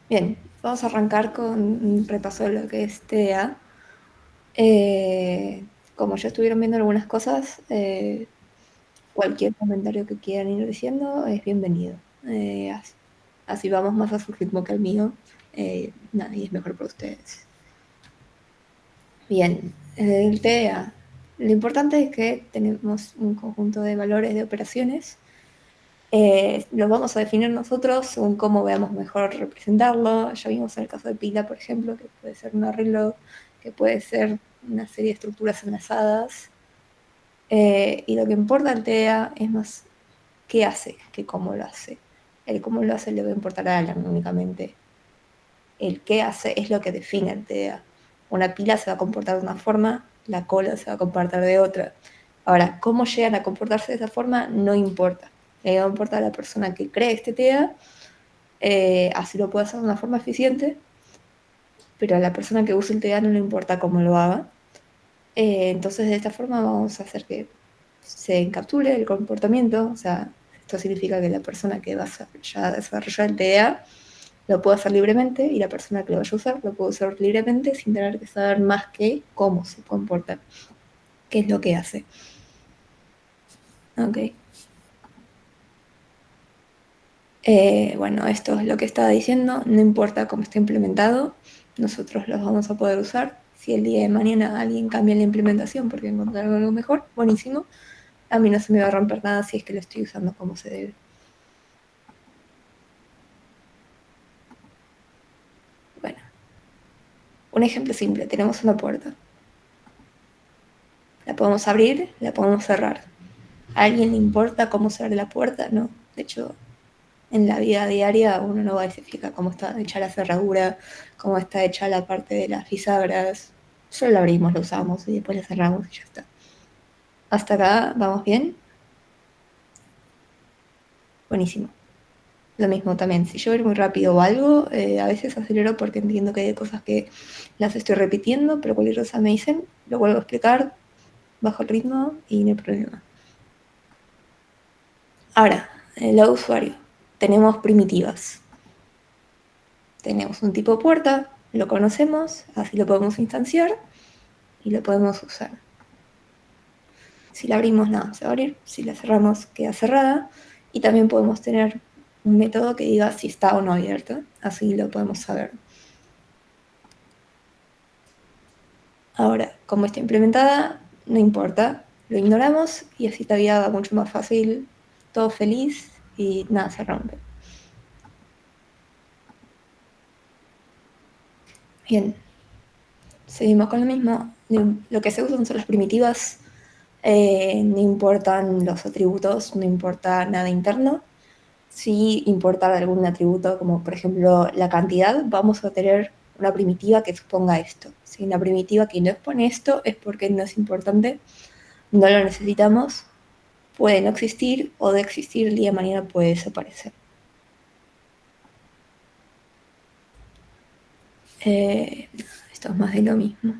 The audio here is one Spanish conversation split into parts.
Bien, vamos a arrancar con un repaso de lo que es TDA. Como ya estuvieron viendo algunas cosas, cualquier comentario que quieran ir diciendo es bienvenido. Así vamos más a su ritmo que al mío. Nada, y es mejor para ustedes. Bien, el TDA. Lo importante es que tenemos un conjunto de valores de operaciones. Los vamos a definir nosotros según cómo veamos mejor representarlo. Ya vimos el caso de pila, por ejemplo, que puede ser un arreglo, que puede ser una serie de estructuras enlazadas. Y lo que importa al TEA es más qué hace que cómo lo hace. El cómo lo hace le va a importar a Alan únicamente. El qué hace es lo que define el TEA. Una pila se va a comportar de una forma, la cola se va a comportar de otra. Ahora, cómo llegan a comportarse de esa forma no importa. Le va a importar a la persona que cree este TEA, así lo puede hacer de una forma eficiente, pero a la persona que use el TEA no le importa cómo lo haga. Entonces, de esta forma vamos a hacer que se encapsule el comportamiento, o sea, esto significa que la persona que va a desarrollar el TEA lo puede hacer libremente y la persona que lo vaya a usar lo puede usar libremente sin tener que saber más que cómo se comporta, qué es lo que hace. Ok. Bueno, esto es lo que estaba diciendo, no importa cómo esté implementado, nosotros los vamos a poder usar. Si el día de mañana alguien cambia la implementación porque encontraron algo mejor, buenísimo. A mí no se me va a romper nada si es que lo estoy usando como se debe. Bueno, un ejemplo simple, tenemos una puerta. La podemos abrir, la podemos cerrar. ¿A alguien le importa cómo se abre la puerta? No. De hecho, en la vida diaria uno no va a especificar cómo está hecha la cerradura, cómo está hecha la parte de las bisagras. Solo la abrimos, la usamos y después la cerramos y ya está. Hasta acá, ¿vamos bien? Buenísimo. Lo mismo también, si yo voy muy rápido o algo, a veces acelero porque entiendo que hay cosas que las estoy repitiendo, pero cualquier cosa me dicen, lo vuelvo a explicar, bajo el ritmo y no hay problema. Ahora, el lado usuario. Tenemos primitivas. Tenemos un tipo de puerta, lo conocemos, así lo podemos instanciar y lo podemos usar. Si la abrimos, nada, se va a abrir. Si la cerramos, queda cerrada. Y también podemos tener un método que diga si está o no abierta. Así lo podemos saber. Ahora, como está implementada, no importa. Lo ignoramos y así todavía va mucho más fácil, todo feliz y nada se rompe. Bien, seguimos con lo mismo. Lo que se usan son las primitivas. No importan los atributos, no importa nada interno. Si importa algún atributo, como por ejemplo la cantidad, vamos a tener una primitiva que exponga esto. Si una primitiva que no expone esto es porque no es importante, no lo necesitamos, puede no existir o de existir el día de mañana puede desaparecer. Esto es más de lo mismo.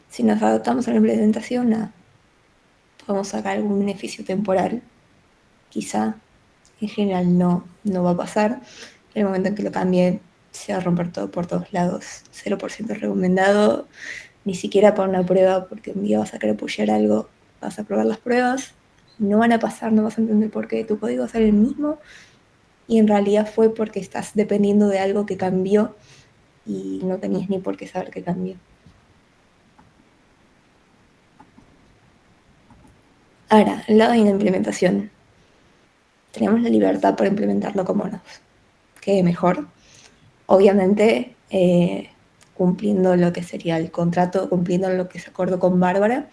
Si nos adaptamos a la implementación, nada, podemos sacar algún beneficio temporal, quizá. En general no va a pasar. En el momento en que lo cambie, se va a romper todo por todos lados. 0% recomendado, ni siquiera para una prueba, porque un día vas a querer pushear algo, vas a probar las pruebas, no van a pasar, no vas a entender por qué tu código va a ser el mismo, y en realidad fue porque estás dependiendo de algo que cambió y no tenías ni por qué saber que cambió. Ahora, el lado de la implementación. Tenemos la libertad para implementarlo como nos quede mejor. Obviamente, cumpliendo lo que sería el contrato, cumpliendo lo que se acordó con Bárbara,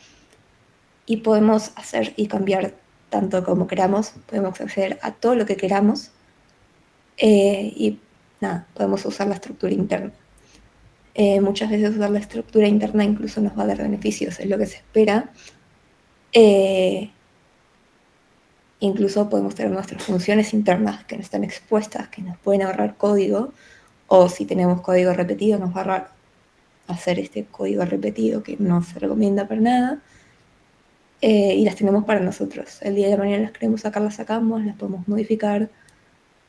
y podemos hacer y cambiar tanto como queramos, podemos acceder a todo lo que queramos, y nada, podemos usar la estructura interna. Muchas veces usar la estructura interna incluso nos va a dar beneficios, es lo que se espera. Incluso podemos tener nuestras funciones internas que no están expuestas, que nos pueden ahorrar código, o si tenemos código repetido nos va a ahorrar hacer este código repetido que no se recomienda para nada. y las tenemos para nosotros. El día de mañana las queremos sacar, las sacamos, las podemos modificar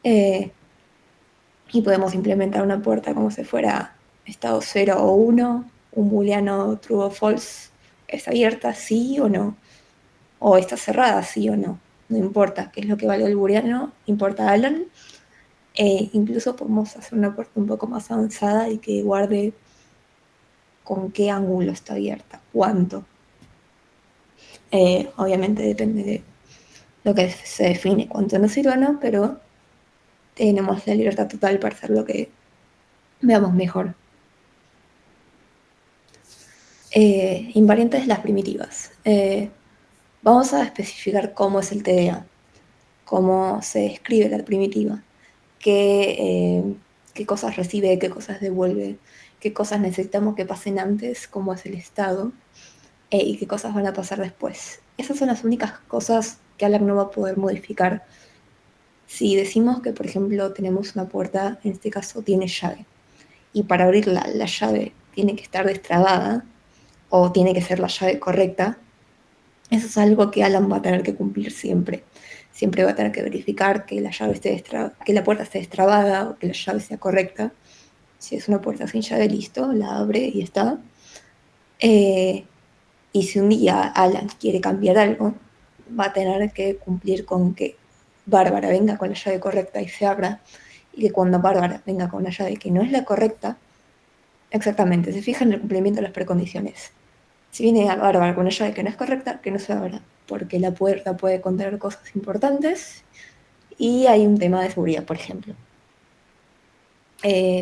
y podemos implementar una puerta como si fuera estado 0 o 1, un booleano true o false, ¿es abierta sí o no? O está cerrada sí o no. No importa qué es lo que vale el booleano, importa Alan. Incluso podemos hacer una puerta un poco más avanzada y que guarde con qué ángulo está abierta, cuánto. Obviamente depende de lo que se define, cuánto nos sirva o no, pero tenemos la libertad total para hacer lo que veamos mejor. Invariantes las primitivas. Vamos a especificar cómo es el TDA, cómo se escribe la primitiva, qué cosas recibe, qué cosas devuelve, qué cosas necesitamos que pasen antes, cómo es el estado, y qué cosas van a pasar después. Esas son las únicas cosas que Alan no va a poder modificar. Si decimos que, por ejemplo, tenemos una puerta, en este caso tiene llave, y para abrirla la llave tiene que estar destrabada, o tiene que ser la llave correcta, eso es algo que Alan va a tener que cumplir siempre. Siempre va a tener que verificar que la llave que la puerta esté destrabada o que la llave sea correcta. Si es una puerta sin llave, listo, la abre y está. Y si un día Alan quiere cambiar algo, va a tener que cumplir con que Bárbara venga con la llave correcta y se abra, y que cuando Bárbara venga con una llave que no es la correcta, exactamente, se fija en el cumplimiento de las precondiciones. Si viene a Bárbara con una llave que no es correcta, que no se abra, porque la puerta puede contener cosas importantes y hay un tema de seguridad, por ejemplo.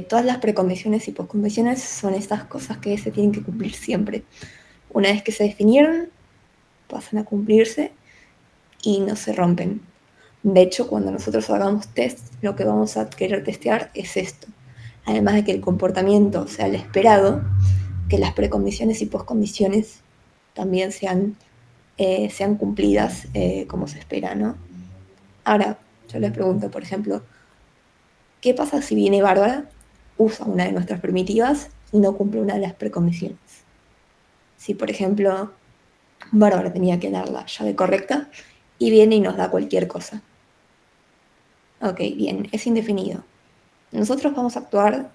Todas las precondiciones y poscondiciones son estas cosas que se tienen que cumplir siempre. Una vez que se definieron, pasan a cumplirse y no se rompen. De hecho, cuando nosotros hagamos test, lo que vamos a querer testear es esto. Además de que el comportamiento sea el esperado, que las precondiciones y poscondiciones también sean cumplidas como se espera, ¿no? Ahora, yo les pregunto, por ejemplo, ¿qué pasa si viene Bárbara, usa una de nuestras primitivas y no cumple una de las precondiciones? Si, por ejemplo, Bárbara tenía que dar la llave correcta y viene y nos da cualquier cosa. Ok, bien, es indefinido. Nosotros vamos a actuar,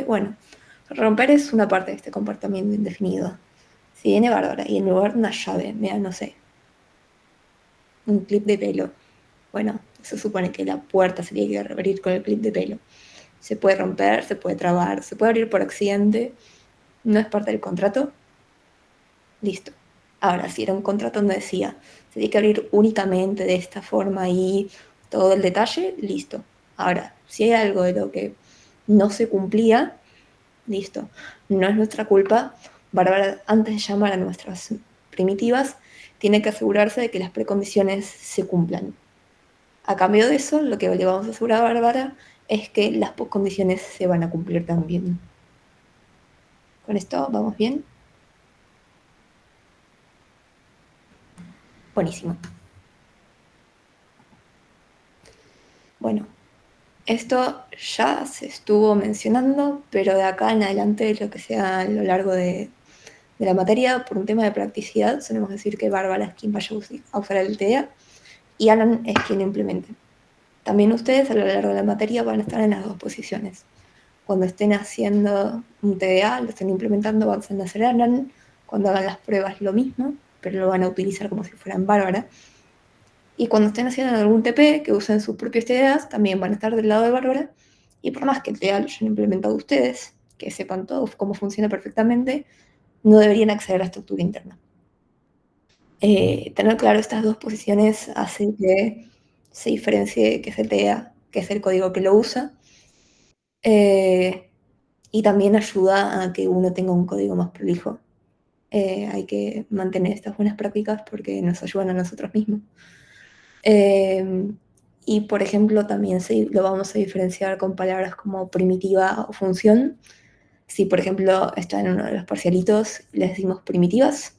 bueno, romper es una parte de este comportamiento indefinido. Si viene Bárbara y en lugar de una llave me da, no sé, un clip de pelo, bueno, se supone que la puerta se tiene que abrir con el clip de pelo. Se puede romper, se puede trabar, se puede abrir por accidente, no es parte del contrato, listo. Ahora, si era un contrato donde decía, se tiene que abrir únicamente de esta forma y todo el detalle, listo. Ahora, si hay algo de lo que no se cumplía, listo. No es nuestra culpa. Bárbara, antes de llamar a nuestras primitivas, tiene que asegurarse de que las precondiciones se cumplan. A cambio de eso, lo que le vamos a asegurar a Bárbara es que las condiciones se van a cumplir también. ¿Con esto vamos bien? Buenísimo. Bueno, esto ya se estuvo mencionando, pero de acá en adelante, lo que sea a lo largo de la materia, por un tema de practicidad, solemos decir que Bárbara es quien vaya a usar el TDA y Alan es quien lo implemente. También ustedes a lo largo de la materia van a estar en las dos posiciones. Cuando estén haciendo un TDA, lo estén implementando, van a hacer Alan. Cuando hagan las pruebas, lo mismo, pero lo van a utilizar como si fueran Bárbara. Y cuando estén haciendo algún TP que usen sus propios TDAs, también van a estar del lado de Bárbara. Y por más que el TDA lo hayan implementado ustedes, que sepan todos cómo funciona perfectamente, no deberían acceder a la estructura interna. Tener claro estas dos posiciones hace que se diferencie qué es el TDA, qué es el código que lo usa, y también ayuda a que uno tenga un código más prolijo. Hay que mantener estas buenas prácticas porque nos ayudan a nosotros mismos. Y por ejemplo, también lo vamos a diferenciar con palabras como primitiva o función. Si por ejemplo está en uno de los parcialitos y les decimos primitivas,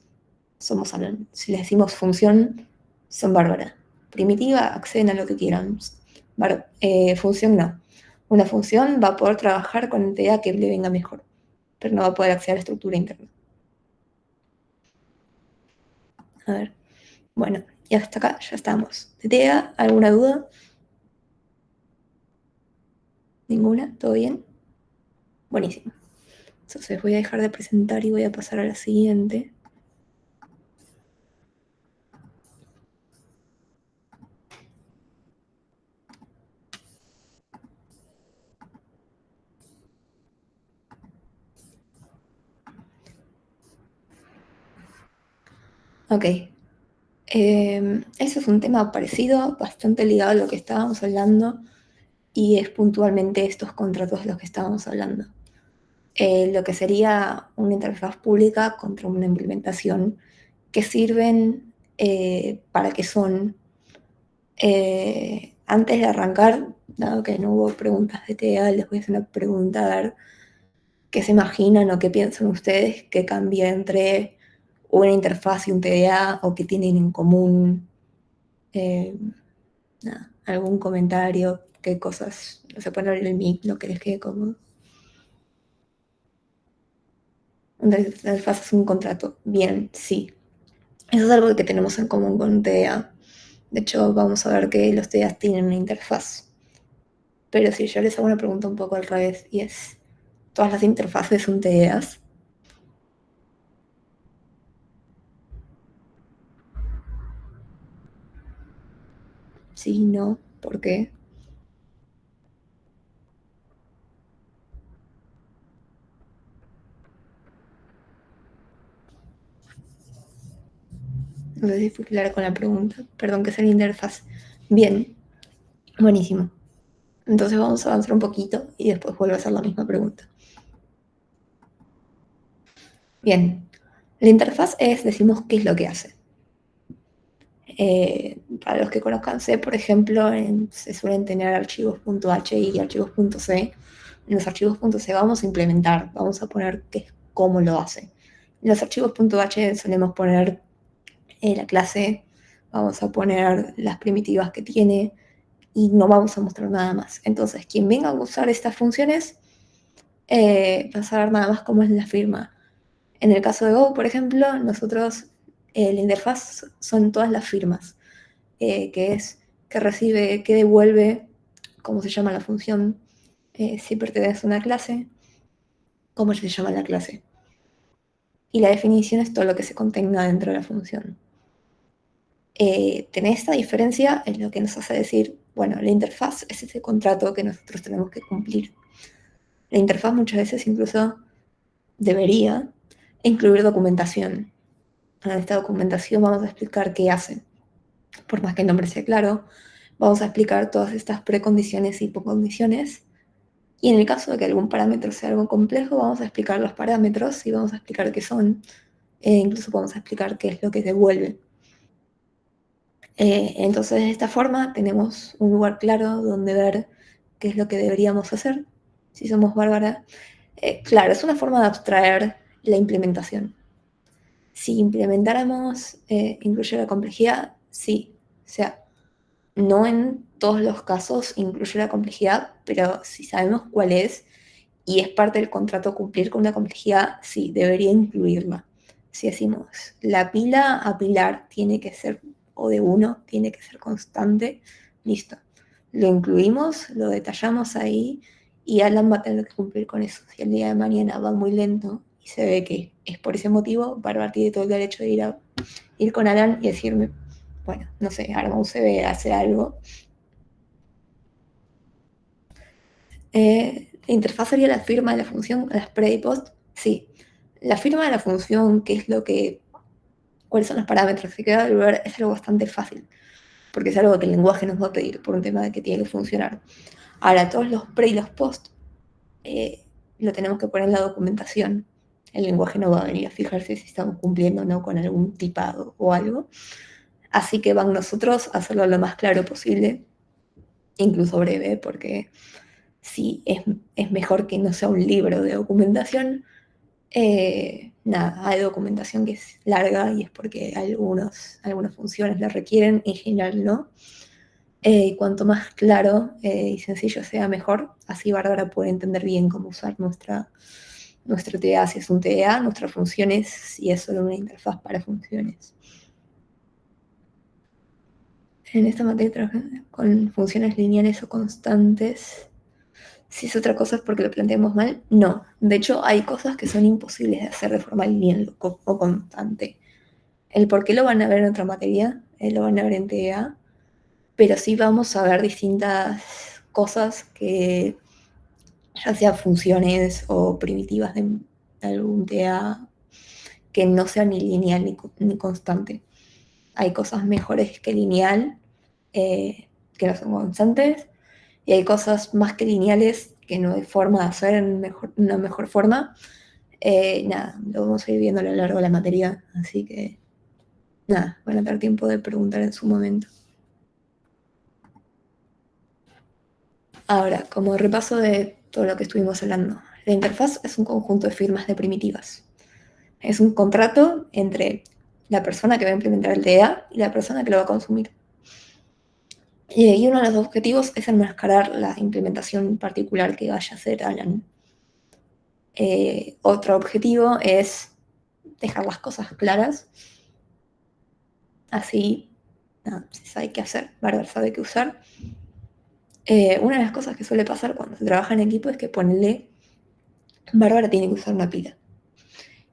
somos Alan. Si les decimos función, son Bárbara. Primitiva, acceden a lo que quieran. Función no. Una función va a poder trabajar con entidad que le venga mejor, pero no va a poder acceder a la estructura interna. A ver. Bueno, y hasta acá ya estamos. ¿Te queda alguna duda? ¿Ninguna? ¿Todo bien? Buenísimo. Entonces voy a dejar de presentar y voy a pasar a la siguiente. Ok. Eso es un tema parecido, bastante ligado a lo que estábamos hablando, y es puntualmente estos contratos de los que estábamos hablando. Lo que sería una interfaz pública contra una implementación que sirven para que son, antes de arrancar, dado que no hubo preguntas de TEA, les voy a hacer una pregunta a ver qué se imaginan o qué piensan ustedes que cambia entre una interfaz y un TDA o qué tienen en común. Eh, Nada, algún comentario, qué cosas, no se puede abrir el mic, no querés que como una interfaz es un contrato. Bien, sí. Eso es algo que tenemos en común con TDA. De hecho, vamos a ver que los TDAs tienen una interfaz. Pero si yo les hago una pregunta un poco al revés, y es, ¿todas las interfaces son TDAs? Sí, no, ¿por qué? No sé si fui clara con la pregunta. Perdón, que es la interfaz. Bien, buenísimo. Entonces vamos a avanzar un poquito y después vuelvo a hacer la misma pregunta. Bien, la interfaz es, decimos, qué es lo que hace. Para los que conozcan C, por ejemplo, se suelen tener archivos .h y archivos .c. En los archivos .c vamos a implementar, vamos a poner cómo lo hace. En los archivos .h solemos poner la clase, vamos a poner las primitivas que tiene y no vamos a mostrar nada más. Entonces, quien venga a usar estas funciones va a saber nada más cómo es la firma. En el caso de Go, por ejemplo, nosotros, la interfaz son todas las firmas, que es que recibe, que devuelve, cómo se llama la función, si pertenece a una clase, cómo se llama la clase. Y la definición es todo lo que se contenga dentro de la función. Tener esta diferencia es lo que nos hace decir, bueno, la interfaz es ese contrato que nosotros tenemos que cumplir. La interfaz muchas veces incluso debería incluir documentación. En esta documentación vamos a explicar qué hace. Por más que el nombre sea claro, vamos a explicar todas estas precondiciones y hipocondiciones. Y en el caso de que algún parámetro sea algo complejo, vamos a explicar los parámetros y vamos a explicar qué son. Incluso vamos a explicar qué es lo que devuelve. Entonces, de esta forma, tenemos un lugar claro donde ver qué es lo que deberíamos hacer si somos Bárbara. Claro, es una forma de abstraer la implementación. Si implementáramos incluye la complejidad, sí. O sea, no en todos los casos incluye la complejidad, pero si sabemos cuál es y es parte del contrato cumplir con una complejidad, sí, debería incluirla. Si decimos, la pila a pilar tiene que ser, o de uno, tiene que ser constante, listo. Lo incluimos, lo detallamos ahí y Alan va a tener que cumplir con eso. Si el día de mañana va muy lento y se ve que es por ese motivo, Bárbara tiene todo el derecho de ir con Alan y decirme, bueno, no sé, arma un CV, hace algo. La interfaz sería la firma de la función, las pre y post, sí. La firma de la función, qué es lo que, cuáles son los parámetros que queda devolver, es algo bastante fácil, porque es algo que el lenguaje nos va a pedir por un tema de que tiene que funcionar. Ahora, todos los pre y los post lo tenemos que poner en la documentación. El lenguaje no va a venir a fijarse si estamos cumpliendo o no con algún tipado o algo. Así que van nosotros a hacerlo lo más claro posible, incluso breve, porque sí, es mejor que no sea un libro de documentación. Nada, hay documentación que es larga y es porque algunas funciones la requieren, en general no. Y cuanto más claro y sencillo sea, mejor. Así Bárbara puede entender bien cómo usar nuestro TDA si es un TDA, nuestras funciones si es solo una interfaz para funciones. En esta materia trabajan con funciones lineales o constantes. Si es otra cosa es porque lo planteamos mal. No. De hecho, hay cosas que son imposibles de hacer de forma lineal o constante. El por qué lo van a ver en otra materia, lo van a ver en TEA, pero sí vamos a ver distintas cosas que, ya sea funciones o primitivas de algún TEA, que no sean ni lineal ni constante. Hay cosas mejores que lineal, que no son constantes, y hay cosas más que lineales que no hay forma de hacer en una mejor forma. Nada, lo vamos a ir viendo a lo largo de la materia, así que nada, van a tener tiempo de preguntar en su momento. Ahora, como repaso de todo lo que estuvimos hablando, la interfaz es un conjunto de firmas de primitivas. Es un contrato entre la persona que va a implementar el DEA y la persona que lo va a consumir. Y uno de los objetivos es enmascarar la implementación particular que vaya a hacer Alan. Otro objetivo es dejar las cosas claras, así se sabe qué hacer, Bárbara sabe qué usar. Una de las cosas que suele pasar cuando se trabaja en equipo es que ponele, Bárbara tiene que usar una pila.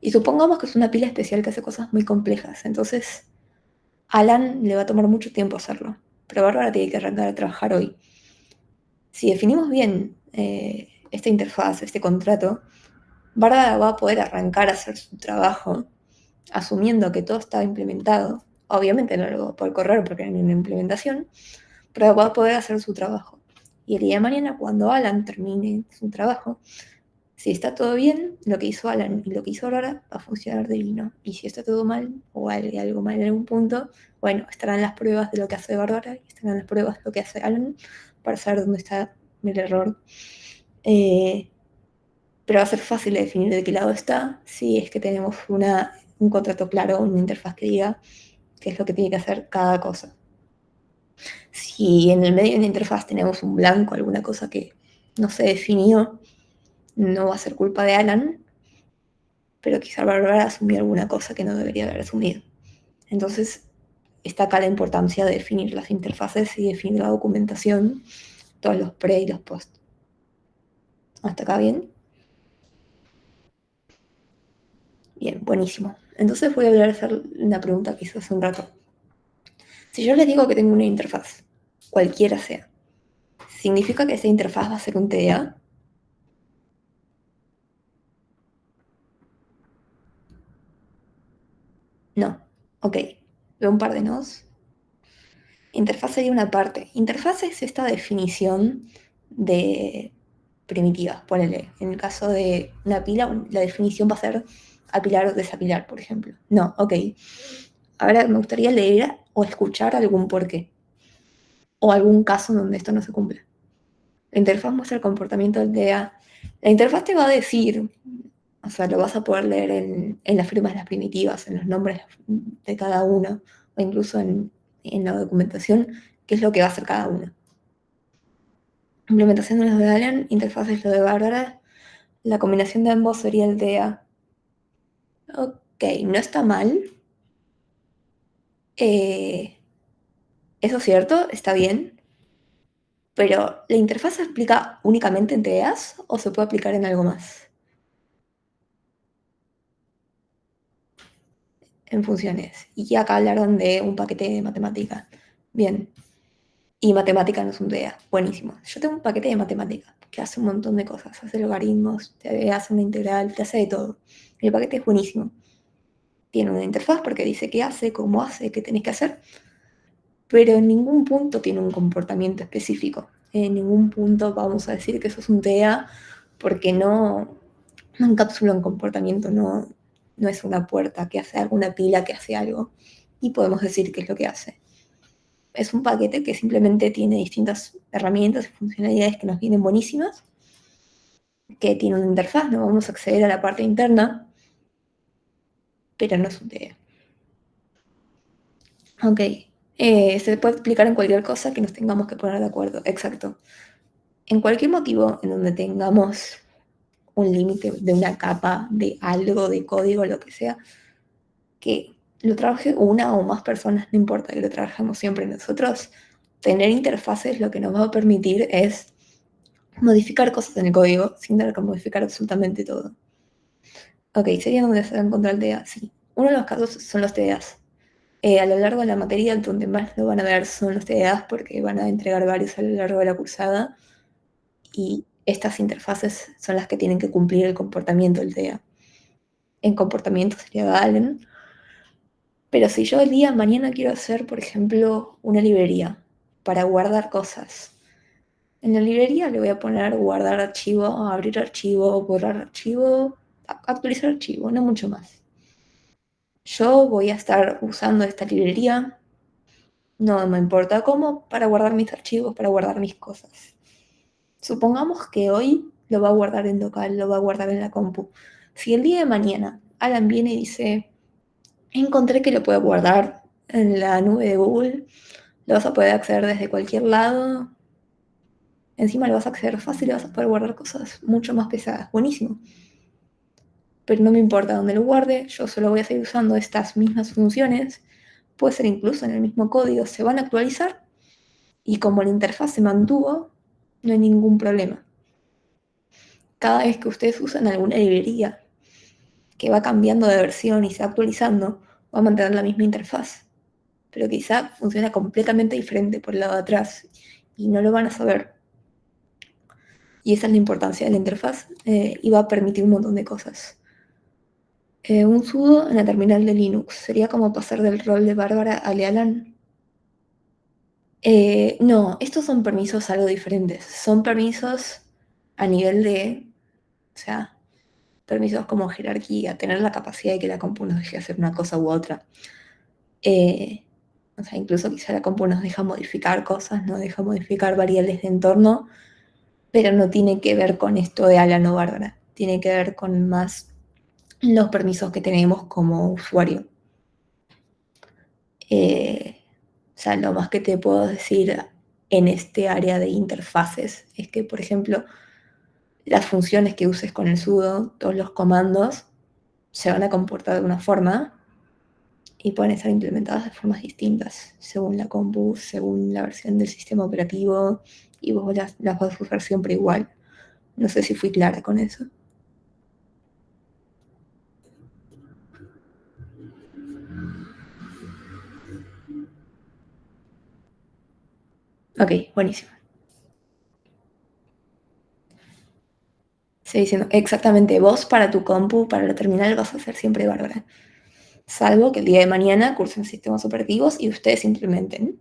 Y supongamos que es una pila especial que hace cosas muy complejas, entonces Alan le va a tomar mucho tiempo hacerlo, pero Bárbara tiene que arrancar a trabajar hoy. Si definimos bien esta interfaz, este contrato, Bárbara va a poder arrancar a hacer su trabajo, asumiendo que todo está implementado. Obviamente no lo va a poder correr porque hay una implementación, pero va a poder hacer su trabajo. Y el día de mañana, cuando Alan termine su trabajo, si está todo bien, lo que hizo Alan y lo que hizo Aurora va a funcionar divino. Y si está todo mal, o hay algo mal en algún punto, bueno, estarán las pruebas de lo que hace Bárbara y estarán las pruebas de lo que hace Alan para saber dónde está el error. Pero va a ser fácil de definir de qué lado está si es que tenemos un contrato claro, una interfaz que diga qué es lo que tiene que hacer cada cosa. Si en el medio de la interfaz tenemos un blanco, alguna cosa que no se definió, no va a ser culpa de Alan, pero quizá Bárbara asumió alguna cosa que no debería haber asumido. Entonces, está acá la importancia de definir las interfaces y definir la documentación, todos los pre y los post. ¿Hasta acá bien? Bien, buenísimo. Entonces voy a volver a hacer una pregunta que hice hace un rato. Si yo les digo que tengo una interfaz, cualquiera sea, ¿significa que esa interfaz va a ser un TDA? No. Ok. Veo un par de nos. Interfaz sería una parte. Interfaz es esta definición de primitivas. Ponele, en el caso de una pila, la definición va a ser apilar o desapilar, por ejemplo. No, ok. Ahora me gustaría leer o escuchar algún porqué o algún caso donde esto no se cumple. La interfaz muestra el comportamiento del DA. La interfaz te va a decir, o sea, lo vas a poder leer en las firmas de las primitivas, en los nombres de cada uno, o incluso en la documentación, qué es lo que va a hacer cada uno. Implementación de los de Allen, interfaz es lo de Bárbara. La combinación de ambos sería el DA. Ok, no está mal. Eso es cierto, está bien. Pero, ¿la interfaz se aplica únicamente en TEAs o se puede aplicar en algo más? En funciones. Y acá hablaron de un paquete de matemática. Bien. Y matemática no es un TEA. Buenísimo. Yo tengo un paquete de matemática que hace un montón de cosas. Hace logaritmos, te hace una integral, te hace de todo. El paquete es buenísimo. Tiene una interfaz porque dice qué hace, cómo hace, qué tenés que hacer. Pero en ningún punto tiene un comportamiento específico. En ningún punto vamos a decir que eso es un TEA porque no encapsula un comportamiento, no es una puerta que hace algo, una pila que hace algo y podemos decir qué es lo que hace. Es un paquete que simplemente tiene distintas herramientas y funcionalidades que nos vienen buenísimas, que tiene una interfaz, no vamos a acceder a la parte interna, pero no es un TEA. Ok, se puede explicar en cualquier cosa que nos tengamos que poner de acuerdo, exacto. En cualquier motivo en donde tengamos un límite de una capa, de algo, de código, lo que sea, que lo trabaje una o más personas, no importa que lo trabajemos siempre nosotros, tener interfaces lo que nos va a permitir es modificar cosas en el código sin tener que modificar absolutamente todo. Ok, sería donde se va a encontrar el TDA, sí. Uno de los casos son los TDAs. A lo largo de la materia, donde más lo van a ver son los TDAs porque van a entregar varios a lo largo de la cursada y estas interfaces son las que tienen que cumplir el comportamiento del TDA. En comportamiento sería Galen, pero si yo el día de mañana quiero hacer, por ejemplo, una librería para guardar cosas, en la librería le voy a poner guardar archivo, abrir archivo, borrar archivo, actualizar archivo, no mucho más. Yo voy a estar usando esta librería, no me importa cómo, para guardar mis archivos, para guardar mis cosas. Supongamos que hoy lo va a guardar en local, lo va a guardar en la compu. Si el día de mañana Alan viene y dice, encontré que lo puedo guardar en la nube de Google, lo vas a poder acceder desde cualquier lado, encima lo vas a acceder fácil y vas a poder guardar cosas mucho más pesadas. Buenísimo. Pero no me importa dónde lo guarde, yo solo voy a seguir usando estas mismas funciones, puede ser incluso en el mismo código, se van a actualizar y como la interfaz se mantuvo, no hay ningún problema. Cada vez que ustedes usan alguna librería que va cambiando de versión y se va actualizando, va a mantener la misma interfaz, pero quizá funciona completamente diferente por el lado de atrás y no lo van a saber. Y esa es la importancia de la interfaz y va a permitir un montón de cosas. Un sudo en la terminal de Linux sería como pasar del rol de Bárbara a Lealan. No, estos son permisos algo diferentes. Son permisos a nivel de, o sea, permisos como jerarquía, tener la capacidad de que la compu nos deje hacer una cosa u otra. Eh, o sea, incluso quizá la compu nos deja modificar cosas, nos deja modificar variables de entorno, pero no tiene que ver con esto de Alan o Bárbara. Tiene que ver con más los permisos que tenemos como usuario. O sea, lo más que te puedo decir en este área de interfaces es que, por ejemplo, las funciones que uses con el sudo, todos los comandos, se van a comportar de una forma y pueden estar implementadas de formas distintas, según la compu, según la versión del sistema operativo, y vos las vas a usar siempre igual. No sé si fui clara con eso. Ok, buenísimo. Sigue diciendo, exactamente, vos para tu compu, para la terminal, vas a ser siempre Bárbara. Salvo que el día de mañana cursen sistemas operativos y ustedes implementen.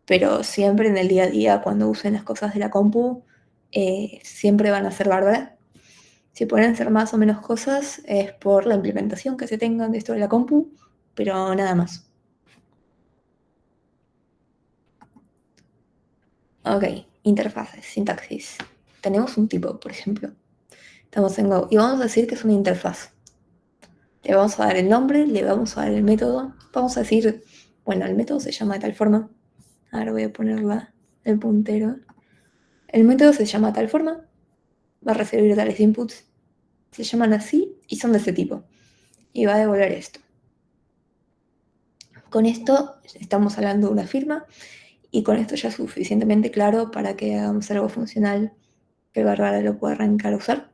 Pero siempre en el día a día, cuando usen las cosas de la compu, siempre van a ser Bárbara. Si pueden ser más o menos cosas, es por la implementación que se tengan de esto de la compu, pero nada más. Ok, interfaces, sintaxis. Tenemos un tipo, por ejemplo. Estamos en Go y vamos a decir que es una interfaz. Le vamos a dar el nombre, le vamos a dar el método. Vamos a decir, bueno, el método se llama de tal forma. Ahora voy a ponerla el puntero. El método se llama de tal forma. Va a recibir tales inputs. Se llaman así y son de ese tipo. Y va a devolver esto. Con esto estamos hablando de una firma y con esto ya es suficientemente claro para que hagamos algo funcional que Bárbara lo pueda arrancar a usar.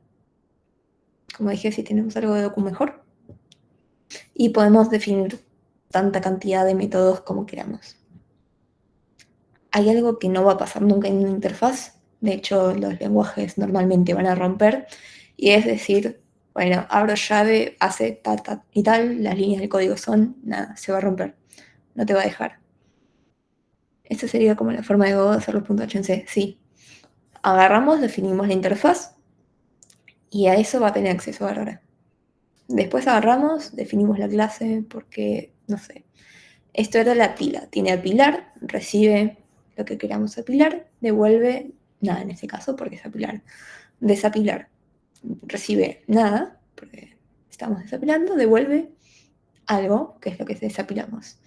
Como dije, si tenemos algo de docu mejor. Y podemos definir tanta cantidad de métodos como queramos. Hay algo que no va a pasar nunca en una interfaz. De hecho, los lenguajes normalmente van a romper. Y es decir, bueno, abro llave, hace tal, tal y tal, las líneas del código son, nada, se va a romper. No te va a dejar. Esta sería como la forma de Go de hacer los puntos H en C. Sí. Agarramos, definimos la interfaz y a eso va a tener acceso Bárbara. Después agarramos, definimos la clase porque, no sé, esto era la pila. Tiene apilar, recibe lo que queramos apilar, devuelve nada en este caso porque es apilar. Desapilar, recibe nada porque estamos desapilando, devuelve algo que es lo que desapilamos.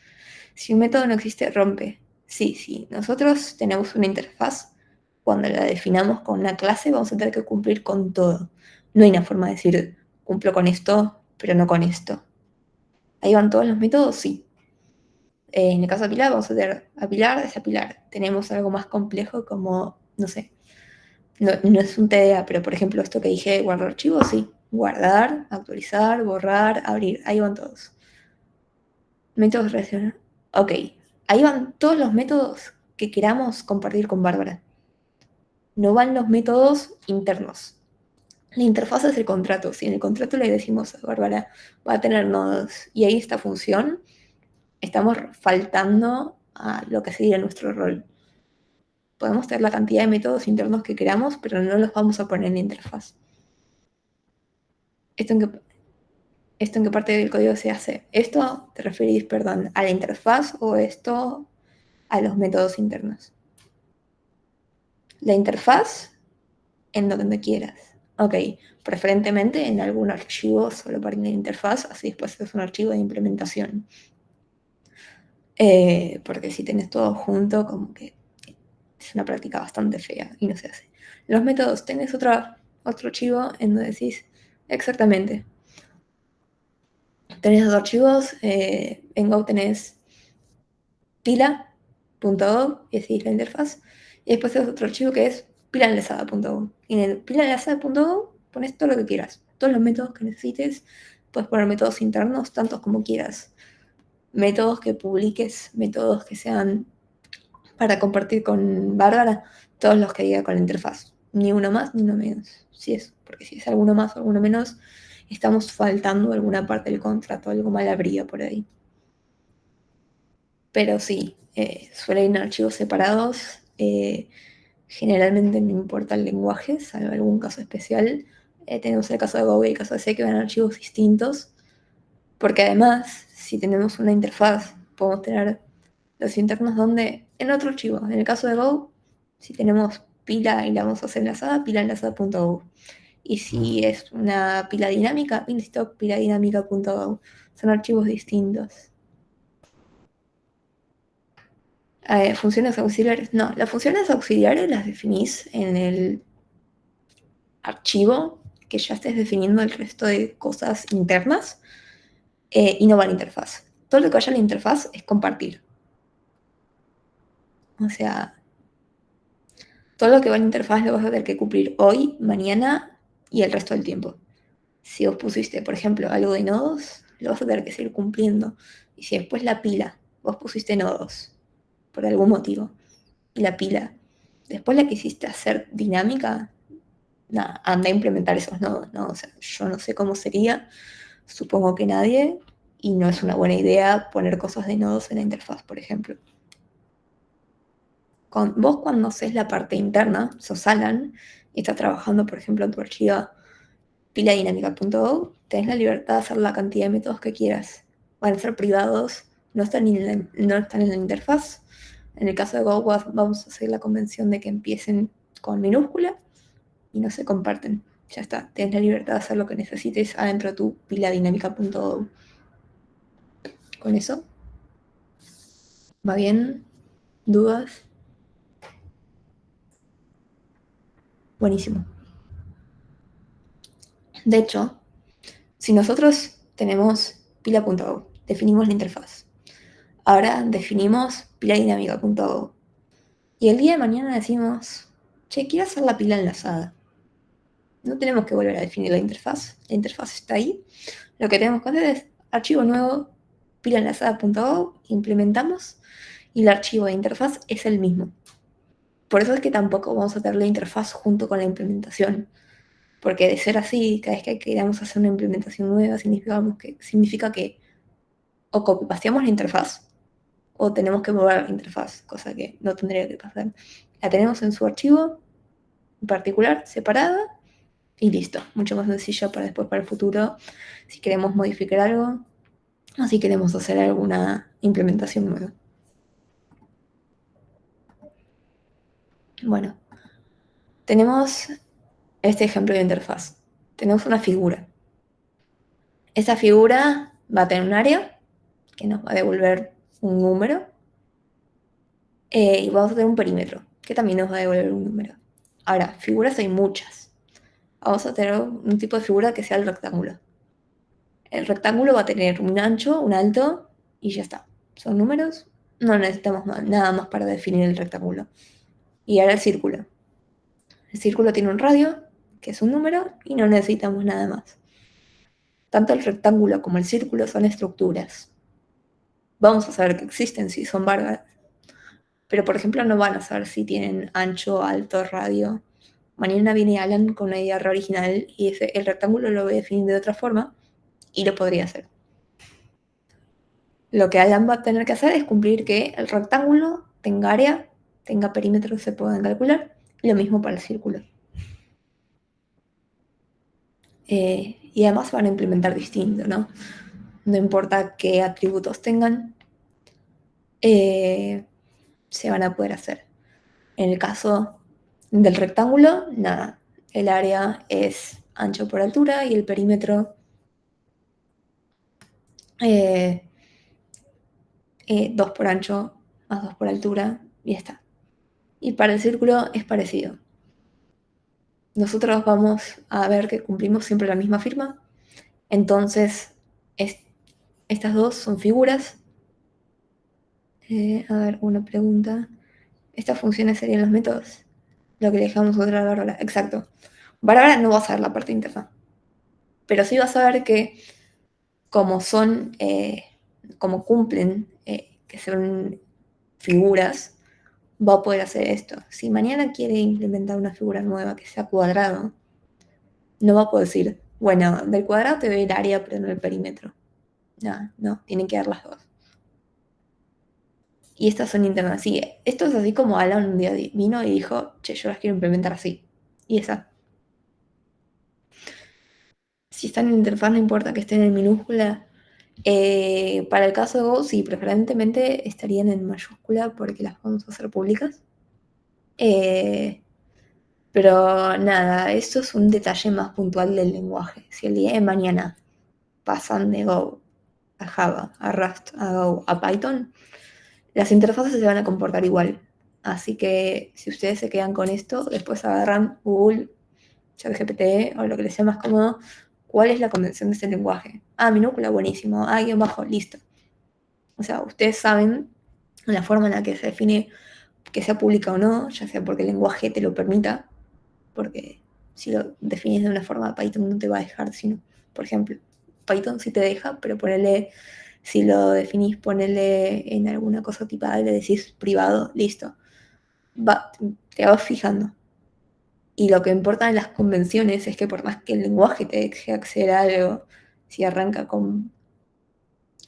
Si un método no existe, rompe. Sí, sí, nosotros tenemos una interfaz. Cuando la definamos con una clase, vamos a tener que cumplir con todo. No hay una forma de decir, cumplo con esto, pero no con esto. Ahí van todos los métodos, sí. En el caso de apilar, vamos a tener apilar, desapilar. Tenemos algo más complejo como, no sé, no es un TDA, pero por ejemplo esto que dije, guardar archivos, sí. Guardar, actualizar, borrar, abrir, ahí van todos. Métodos relacionados. Ok, ahí van todos los métodos que queramos compartir con Bárbara. No van los métodos internos. La interfaz es el contrato. Si en el contrato le decimos a Bárbara, va a tener nodos y ahí esta función, estamos faltando a lo que sería nuestro rol. Podemos tener la cantidad de métodos internos que queramos, pero no los vamos a poner en la interfaz. ¿Esto en qué parte del código se hace? ¿Esto te referís, perdón, a la interfaz o esto a los métodos internos? La interfaz en donde quieras. Ok, preferentemente en algún archivo solo para la interfaz, así después es un archivo de implementación. Porque si tenés todo junto, como que es una práctica bastante fea y no se hace. Los métodos, tenés otro archivo en donde decís exactamente. Tenés dos archivos, en Go tenés pila.go, y decís la interfaz, y después tenés otro archivo que es pilaenlazada.go. Y en el pilaenlazada.go pones todo lo que quieras, todos los métodos que necesites, puedes poner métodos internos, tantos como quieras, métodos que publiques, métodos que sean para compartir con Bárbara, todos los que diga con la interfaz, ni uno más ni uno menos. Porque si es alguno más o alguno menos, estamos faltando alguna parte del contrato, algo mal habría por ahí. Pero sí, suelen ir en archivos separados. Generalmente no importa el lenguaje, salvo algún caso especial. Tenemos el caso de Go y el caso de C que van en archivos distintos. Porque además, si tenemos una interfaz, podemos tener los internos donde en otro archivo. En el caso de Go, si tenemos pila y la vamos a hacer enlazada, pila enlazada.go. Y si es una pila dinámica, pinstock pila dinámica.go. Son archivos distintos. Funciones auxiliares. No, las funciones auxiliares las definís en el archivo que ya estés definiendo el resto de cosas internas y no va a la interfaz. Todo lo que vaya a la interfaz es compartir. O sea, todo lo que va a la interfaz lo vas a tener que cumplir hoy, mañana y el resto del tiempo. Si vos pusiste, por ejemplo, algo de nodos, lo vas a tener que seguir cumpliendo. Y si después la pila, vos pusiste nodos, por algún motivo, y la pila, después la quisiste hacer dinámica, nada, anda a implementar esos nodos, ¿no? O sea, yo no sé cómo sería, supongo que nadie, y no es una buena idea poner cosas de nodos en la interfaz, por ejemplo. Vos cuando haces la parte interna, sos Alan, y estás trabajando, por ejemplo, en tu archivo piladinámica.go, tenés la libertad de hacer la cantidad de métodos que quieras. Van a ser privados, no están en la interfaz. En el caso de Go, vamos a hacer la convención de que empiecen con minúscula y no se comparten. Ya está, tenés la libertad de hacer lo que necesites adentro de tu piladinámica.go. Con eso, ¿va bien? ¿Dudas? Buenísimo. De hecho, si nosotros tenemos pila.go, definimos la interfaz. Ahora definimos piladinámica.go. Y el día de mañana decimos, che, quiero hacer la pila enlazada. No tenemos que volver a definir la interfaz. La interfaz está ahí. Lo que tenemos que hacer es archivo nuevo, pilaenlazada.go, implementamos y el archivo de interfaz es el mismo. Por eso es que tampoco vamos a tener la interfaz junto con la implementación. Porque de ser así, cada vez que queramos hacer una implementación nueva, significa que o copipasteamos la interfaz o tenemos que mover la interfaz, cosa que no tendría que pasar. La tenemos en su archivo en particular, separada, y listo. Mucho más sencillo para después, para el futuro, si queremos modificar algo o si queremos hacer alguna implementación nueva. Bueno, tenemos este ejemplo de interfaz. Tenemos una figura. Esa figura va a tener un área que nos va a devolver un número y vamos a tener un perímetro que también nos va a devolver un número. Ahora, figuras hay muchas. Vamos a tener un tipo de figura que sea el rectángulo. El rectángulo va a tener un ancho, un alto y ya está. Son números, no necesitamos nada más para definir el rectángulo. Y ahora el círculo. El círculo tiene un radio, que es un número, y no necesitamos nada más. Tanto el rectángulo como el círculo son estructuras. Vamos a saber que existen si son bárbaras, pero por ejemplo no van a saber si tienen ancho, alto, radio. Mañana viene Alan con una idea re original y dice, el rectángulo lo voy a definir de otra forma y lo podría hacer. Lo que Alan va a tener que hacer es cumplir que el rectángulo tenga área, tenga perímetros que se puedan calcular, y lo mismo para el círculo. Y además van a implementar distinto, ¿no? No importa qué atributos tengan, se van a poder hacer. En el caso del rectángulo, nada, el área es ancho por altura y el perímetro 2 por ancho más 2 por altura y ya está. Y para el círculo es parecido. Nosotros vamos a ver que cumplimos siempre la misma firma, entonces estas dos son figuras. A ver, una pregunta. ¿Estas funciones serían los métodos? Lo que le dejamos otra Bárbara. Exacto. Bárbara no va a saber la parte interna, pero sí va a saber que como son, como cumplen, que son figuras, va a poder hacer esto. Si mañana quiere implementar una figura nueva que sea cuadrado, no va a poder decir, bueno, del cuadrado te doy el área, pero no el perímetro. No, tienen que dar las dos. Y estas son internas. Sí, esto es así como Alan un día vino y dijo, che, yo las quiero implementar así. Y esa. Si están en interfaz, no importa que estén en minúscula. Para el caso de Go, sí, preferentemente estarían en mayúscula porque las vamos a hacer públicas. Pero nada, esto es un detalle más puntual del lenguaje. Si el día de mañana pasan de Go a Java, a Rust, a Go, a Python, las interfaces se van a comportar igual. Así que si ustedes se quedan con esto, después agarran Google, ChatGPT o lo que les sea más cómodo, ¿cuál es la convención de este lenguaje? Ah, minúscula, buenísimo. Ah, guión bajo, listo. O sea, ustedes saben la forma en la que se define que sea pública o no, ya sea porque el lenguaje te lo permita, porque si lo defines de una forma, Python no te va a dejar, sino, por ejemplo, Python sí te deja, pero ponele, si lo definís, ponele en alguna cosa tipada y le decís privado, listo. Te vas fijando. Y lo que importa en las convenciones es que por más que el lenguaje te deje acceder a algo, si arranca con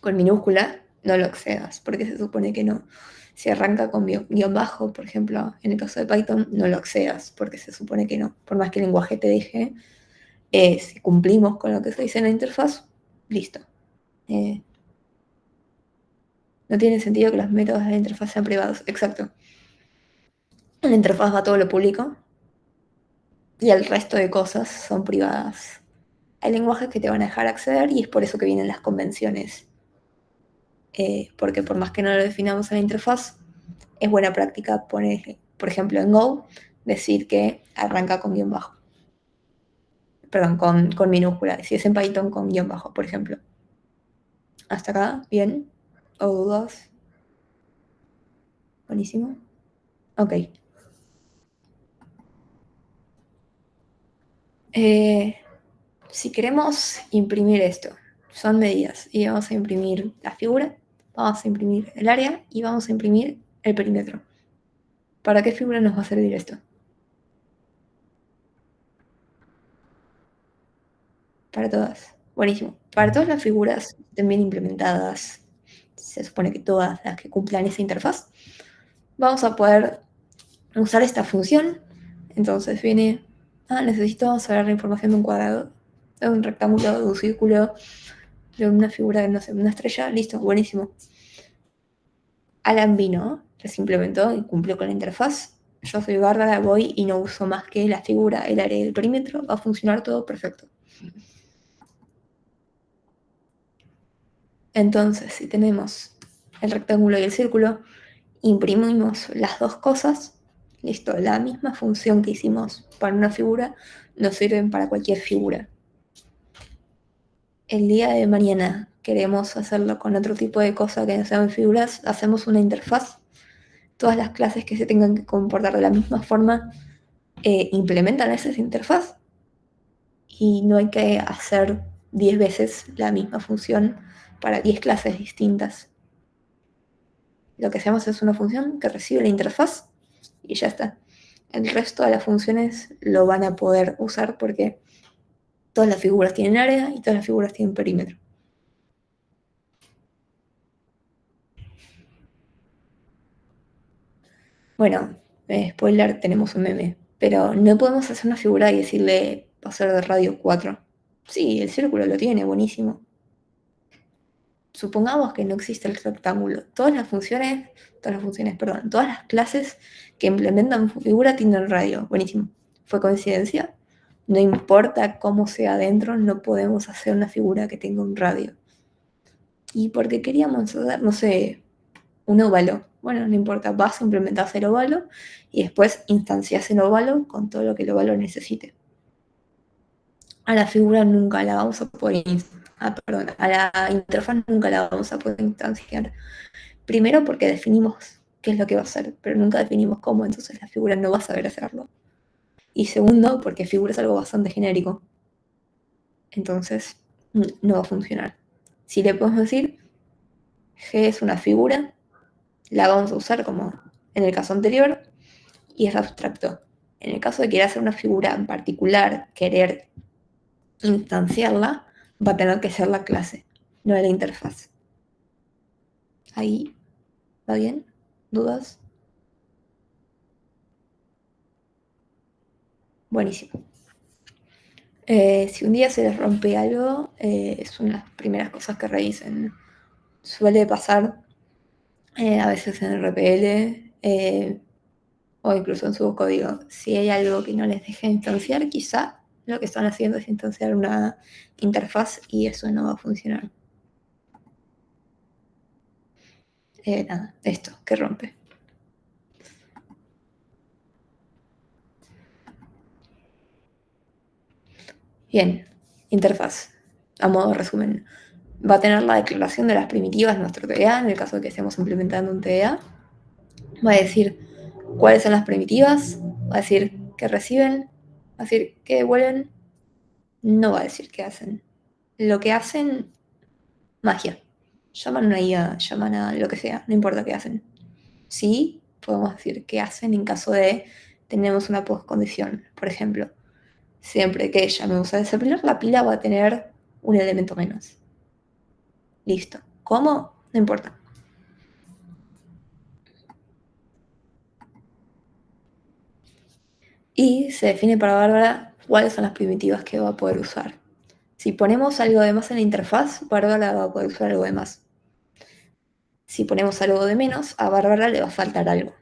minúscula, no lo accedas, porque se supone que no. Si arranca con guión bajo, por ejemplo, en el caso de Python, no lo accedas, porque se supone que no. Por más que el lenguaje te deje, si cumplimos con lo que se dice en la interfaz, listo. Eh, no tiene sentido que los métodos de la interfaz sean privados. Exacto. En la interfaz va todo lo público y el resto de cosas son privadas. Hay lenguajes que te van a dejar acceder y es por eso que vienen las convenciones. Porque por más que no lo definamos en la interfaz, es buena práctica poner, por ejemplo, en Go, decir que arranca con guión bajo. Perdón, con minúscula. Si es en Python, con guión bajo, por ejemplo. ¿Hasta acá? ¿Bien? ¿O dudas? Buenísimo. Ok. Eh, si queremos imprimir esto, son medidas. Y vamos a imprimir la figura, vamos a imprimir el área y vamos a imprimir el perímetro. ¿Para qué figura nos va a servir esto? Para todas. Buenísimo. Para todas las figuras también implementadas, se supone que todas las que cumplan esa interfaz, vamos a poder usar esta función. Entonces viene, necesito saber la información de un cuadrado, de un rectángulo, de un círculo, de una figura, no sé, una estrella. Listo, buenísimo. Alan vino, les implementó y cumplió con la interfaz. Yo soy Bárbara, voy y no uso más que la figura, el área y el perímetro. Va a funcionar todo perfecto. Entonces, si tenemos el rectángulo y el círculo, imprimimos las dos cosas, listo, la misma función que hicimos para una figura nos sirven para cualquier figura. el día de mañana queremos hacerlo con otro tipo de cosa que no sean figuras, hacemos una interfaz. Todas las clases que se tengan que comportar de la misma forma implementan esa interfaz y no hay que hacer 10 veces la misma función para 10 clases distintas. Lo que hacemos es una función que recibe la interfaz y ya está. El resto de las funciones lo van a poder usar porque todas las figuras tienen área y todas las figuras tienen perímetro. Bueno, spoiler, tenemos un meme, pero no podemos hacer una figura y decirle pasar de radio 4. Sí, el círculo lo tiene, buenísimo. Supongamos que no existe el rectángulo. Todas las clases que implementan figura tienen radio. Buenísimo. ¿Fue coincidencia? No importa cómo sea adentro, no podemos hacer una figura que tenga un radio. Y porque queríamos hacer, no sé, un óvalo. Bueno, no importa, vas a implementar el óvalo y después instancias el óvalo con todo lo que el óvalo necesite. A la figura nunca la vamos a poder a la interfaz nunca la vamos a poder instanciar. Primero porque definimos qué es lo que va a hacer, pero nunca definimos cómo, entonces la figura no va a saber hacerlo. Y segundo, porque figura es algo bastante genérico, entonces no va a funcionar. Si le podemos decir G es una figura, la vamos a usar como en el caso anterior y es abstracto. En el caso de querer hacer una figura en particular, querer instanciarla, va a tener que ser la clase, no la interfaz. Ahí, ¿va bien? ¿Dudas? Buenísimo. Si un día se les rompe algo, es una de las primeras cosas que revisen. Suele pasar a veces en RPL o incluso en su código. Si hay algo que no les deja instanciar, quizá lo que están haciendo es instanciar una interfaz y eso no va a funcionar. Nada, esto, que rompe. Bien, interfaz. A modo de resumen, va a tener la declaración de las primitivas de nuestro TDA, en el caso de que estemos implementando un TDA. Va a decir cuáles son las primitivas, va a decir qué reciben, va a decir qué devuelven, no va a decir qué hacen. Lo que hacen, magia. Llaman a una IA, llaman a lo que sea, no importa qué hacen. Sí, podemos decir qué hacen en caso de tenemos una postcondición. Por ejemplo, siempre que llamemos a desapilar, la pila va a tener un elemento menos. Listo. ¿Cómo? No importa. Y se define para Bárbara cuáles son las primitivas que va a poder usar. Si ponemos algo de más en la interfaz, Bárbara va a poder usar algo de más. Si ponemos algo de menos, a Bárbara le va a faltar algo.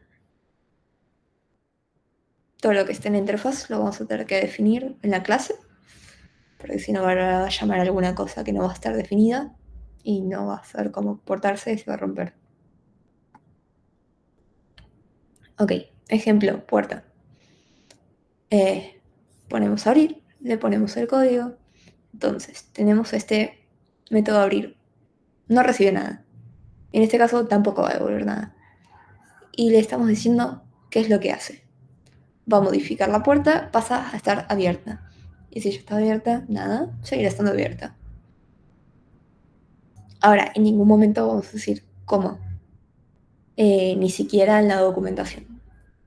Todo lo que esté en la interfaz lo vamos a tener que definir en la clase, porque si no Bárbara va a llamar alguna cosa que no va a estar definida y no va a saber cómo portarse y se va a romper. Ok, ejemplo, puerta. Ponemos abrir, le ponemos el código. Entonces, tenemos este método abrir. No recibe nada. En este caso tampoco va a devolver nada. Y le estamos diciendo qué es lo que hace. Va a modificar la puerta, pasa a estar abierta. Y si ya está abierta, nada, seguirá estando abierta. Ahora, en ningún momento vamos a decir cómo. Ni siquiera en la documentación.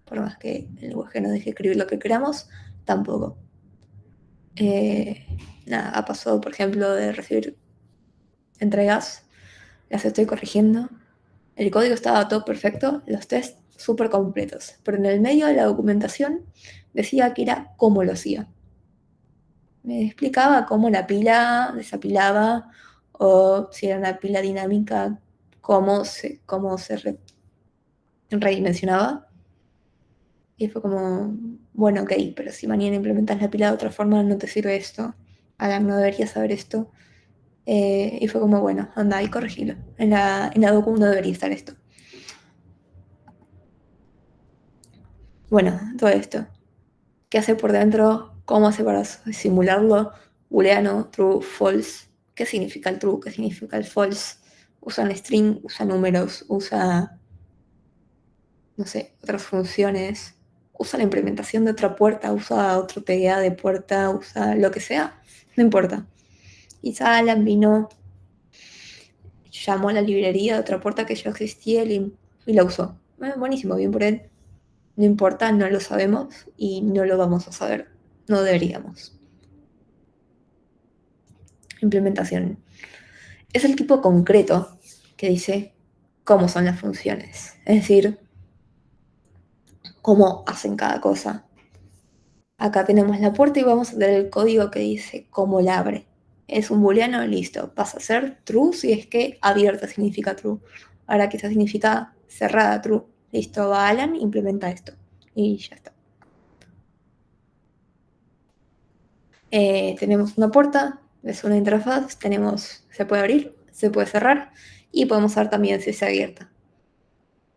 Por más que el lenguaje nos deje escribir lo que queramos, tampoco. Nada, ha pasado, por ejemplo, de recibir entregas, las estoy corrigiendo. El código estaba todo perfecto, los tests súper completos, pero en el medio de la documentación decía que era cómo lo hacía. Me explicaba cómo la pila desapilaba o si era una pila dinámica, cómo se redimensionaba. Y fue como, bueno, ok, pero si mañana implementas la pila de otra forma no te sirve esto. Alan no debería saber esto. Y fue como, bueno, anda y corregilo. En la docu no debería estar esto. Bueno, todo esto. ¿Qué hace por dentro? ¿Cómo hace para simularlo? Booleano, true, false. ¿Qué significa el true? ¿Qué significa el false? Usan string, usa números, usa, no sé, otras funciones, usa la implementación de otra puerta, usa otro TDA de puerta, usa lo que sea, no importa. Quizá Alan vino, llamó a la librería de otra puerta que ya existía y la usó. Bueno, buenísimo, bien por él. No importa, no lo sabemos y no lo vamos a saber. No deberíamos. Implementación. Es el tipo concreto que dice cómo son las funciones. Es decir, cómo hacen cada cosa. Acá tenemos la puerta y vamos a tener el código que dice cómo la abre. Es un booleano, listo. Pasa a ser true si es que abierta significa true. Ahora quizás significa cerrada true. Listo, va Alan, implementa esto. Y ya está. Tenemos una puerta, es una interfaz, se puede abrir, se puede cerrar y podemos ver también si está abierta.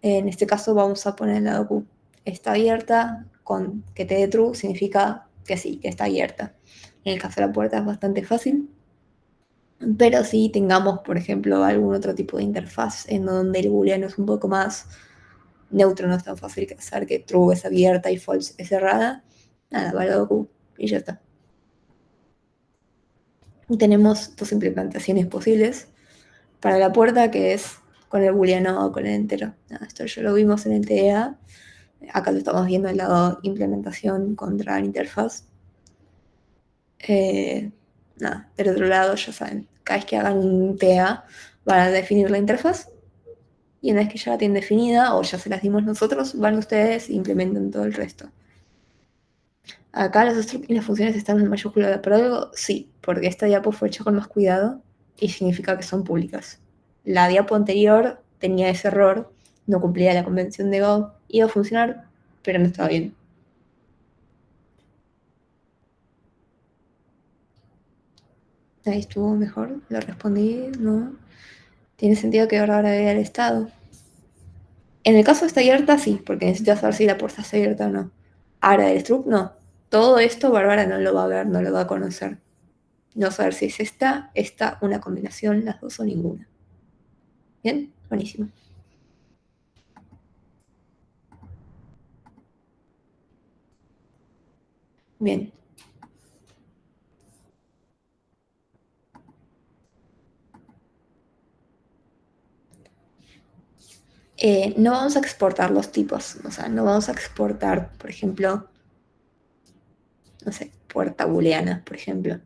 En este caso vamos a poner la docu. Está abierta con que te dé true significa que sí, que está abierta. En el caso de la puerta es bastante fácil, pero si tengamos, por ejemplo, algún otro tipo de interfaz en donde el booleano es un poco más neutro, no es tan fácil que hacer que true es abierta y false es cerrada, nada, va la docu y ya está. Tenemos dos implementaciones posibles para la puerta, que es con el booleano o con el entero. Esto ya lo vimos en el TDA. Acá lo estamos viendo el lado implementación contra interfaz. Eh, del otro lado, ya saben, cada vez que hagan un TDA van a definir la interfaz y una vez que ya la tienen definida o ya se las dimos nosotros, van ustedes e implementan todo el resto. Acá los structs y las funciones están en mayúscula por algo, sí, porque esta diapo fue hecha con más cuidado y significa que son públicas. La diapo anterior tenía ese error, no cumplía la convención de Go, iba a funcionar, pero no estaba bien. Ahí estuvo mejor, lo respondí, ¿no? Tiene sentido que ahora vea el estado. En el caso está abierta, sí, porque necesito saber si la puerta está abierta o no. Ahora del struct, no. Todo esto Bárbara no lo va a ver, no lo va a conocer. No saber si es esta, una combinación, las dos o ninguna. Bien, buenísimo. Bien. No vamos a exportar los tipos, o sea, no vamos a exportar, por ejemplo, no sé, puerta booleana, por ejemplo.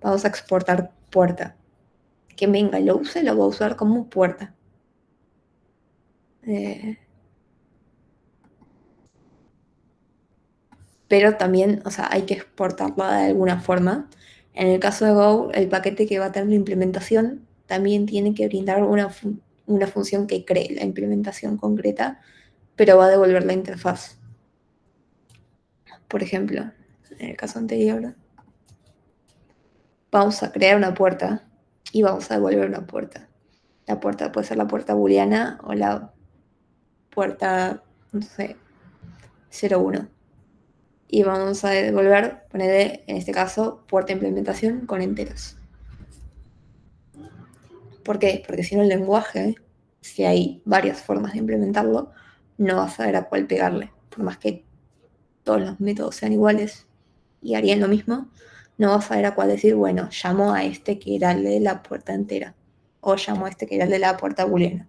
Vamos a exportar puerta. Que venga y lo use, lo va a usar como puerta. Eh, pero también, o sea, hay que exportarla de alguna forma. En el caso de Go, el paquete que va a tener la implementación también tiene que brindar una función que cree la implementación concreta, pero va a devolver la interfaz. Por ejemplo, en el caso anterior, vamos a crear una puerta y vamos a devolver una puerta. La puerta puede ser la puerta booleana o la puerta, no sé, 01. Y vamos a devolver, ponerle en este caso, puerta implementación con enteros. ¿Por qué? Porque si no el lenguaje, si hay varias formas de implementarlo, no vas a saber a cuál pegarle. Por más que todos los métodos sean iguales y harían lo mismo, no vas a saber a cuál decir, bueno, llamo a este que era el de la puerta entera. O llamo a este que era el de la puerta booleana.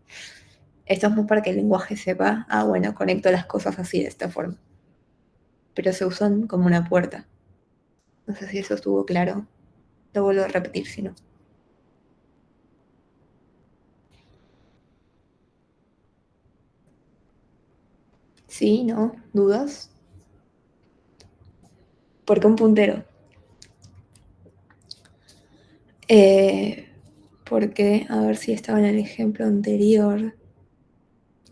Esto es más para que el lenguaje sepa, bueno, conecto las cosas así de esta forma. Pero se usan como una puerta. No sé si eso estuvo claro. Lo vuelvo a repetir si no. Sí, no, dudas. ¿Por qué un puntero? Porque, a ver si estaba en el ejemplo anterior.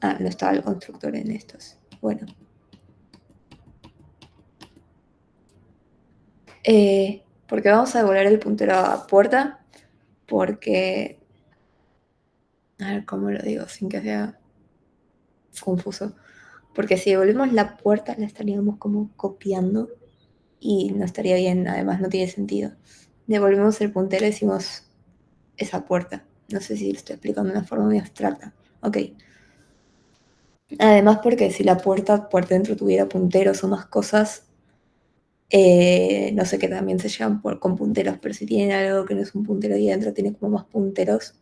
No estaba el constructor en estos. Bueno. Porque vamos a devolver el puntero a puerta. Porque, a ver cómo lo digo sin que sea confuso. Porque si devolvemos la puerta, la estaríamos como copiando y no estaría bien, además no tiene sentido. Devolvemos el puntero y decimos esa puerta. No sé si lo estoy explicando de una forma muy abstracta. Ok. Además, porque si la puerta por dentro tuviera punteros o más cosas, no sé que también se llevan con punteros, pero si tienen algo que no es un puntero y adentro tiene como más punteros,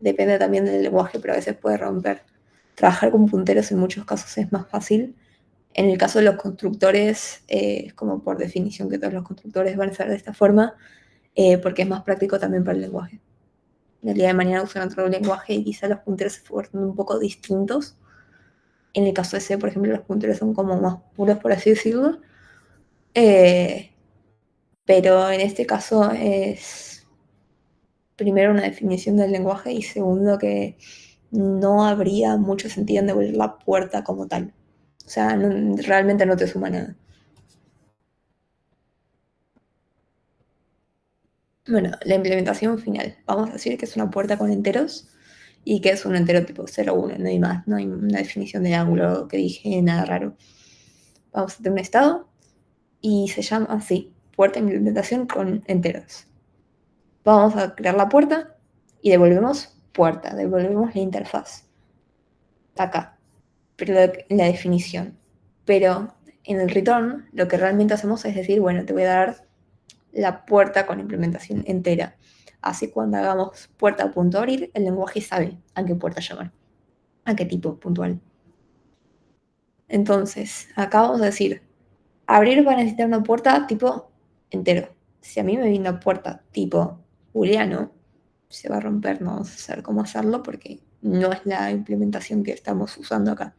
depende también del lenguaje, pero a veces puede romper. Trabajar con punteros en muchos casos es más fácil. En el caso de los constructores, es como por definición que todos los constructores van a ser de esta forma, porque es más práctico también para el lenguaje. El día de mañana usan otro lenguaje y quizá los punteros se fuerzan un poco distintos. En el caso de C, por ejemplo, los punteros son como más puros, por así decirlo. Eh, pero en este caso es primero una definición del lenguaje y segundo que no habría mucho sentido en devolver la puerta como tal. O sea, realmente no te suma nada. Bueno, la implementación final. Vamos a decir que es una puerta con enteros y que es un entero tipo 0,1, no hay más, no hay una definición de ángulo que dije, nada raro. Vamos a tener un estado y se llama así, puerta de implementación con enteros. Vamos a crear la puerta y devolvemos puerta, devolvemos la interfaz. Acá, pero la definición. Pero en el return lo que realmente hacemos es decir, bueno, te voy a dar la puerta con implementación entera. Así cuando hagamos puerta.abrir, el lenguaje sabe a qué puerta llamar, a qué tipo puntual. Entonces, acá vamos a decir, abrir va a necesitar una puerta tipo entero. Si a mí me viene una puerta tipo booleano, se va a romper, no vamos a saber cómo hacerlo porque no es la implementación que estamos usando acá.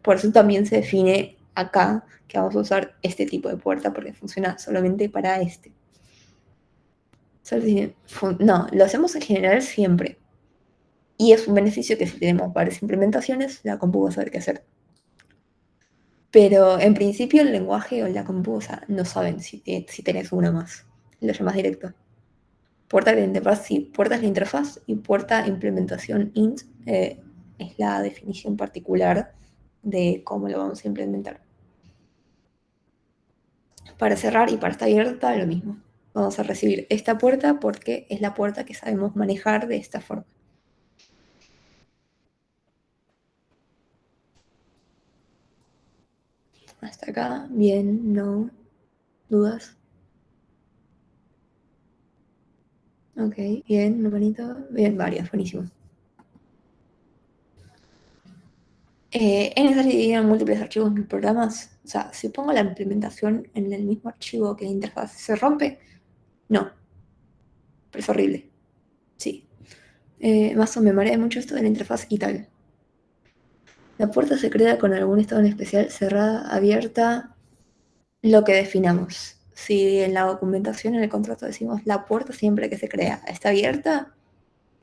Por eso también se define acá que vamos a usar este tipo de puerta porque funciona solamente para este. No, lo hacemos en general siempre. Y es un beneficio que si tenemos varias implementaciones, la compu va a saber qué hacer. Pero en principio el lenguaje o la compu, o sea, no saben si tenés una más. Lo llamas directo. Puerta de la interfaz, sí, puerta es la interfaz y puerta implementación int es la definición particular de cómo lo vamos a implementar. Para cerrar y para estar abierta, lo mismo. Vamos a recibir esta puerta porque es la puerta que sabemos manejar de esta forma. Hasta acá, bien, no, dudas. Ok, bien, numerito, bien, varias, buenísimo. ¿Es necesario dividir en múltiples archivos mis programas? O sea, si pongo la implementación en el mismo archivo que la interfaz, ¿se rompe? No, pero es horrible. Sí. Más o me marea mucho esto de la interfaz y tal. La puerta se crea con algún estado en especial, cerrada, abierta, lo que definamos. Si en la documentación, en el contrato decimos la puerta siempre que se crea está abierta,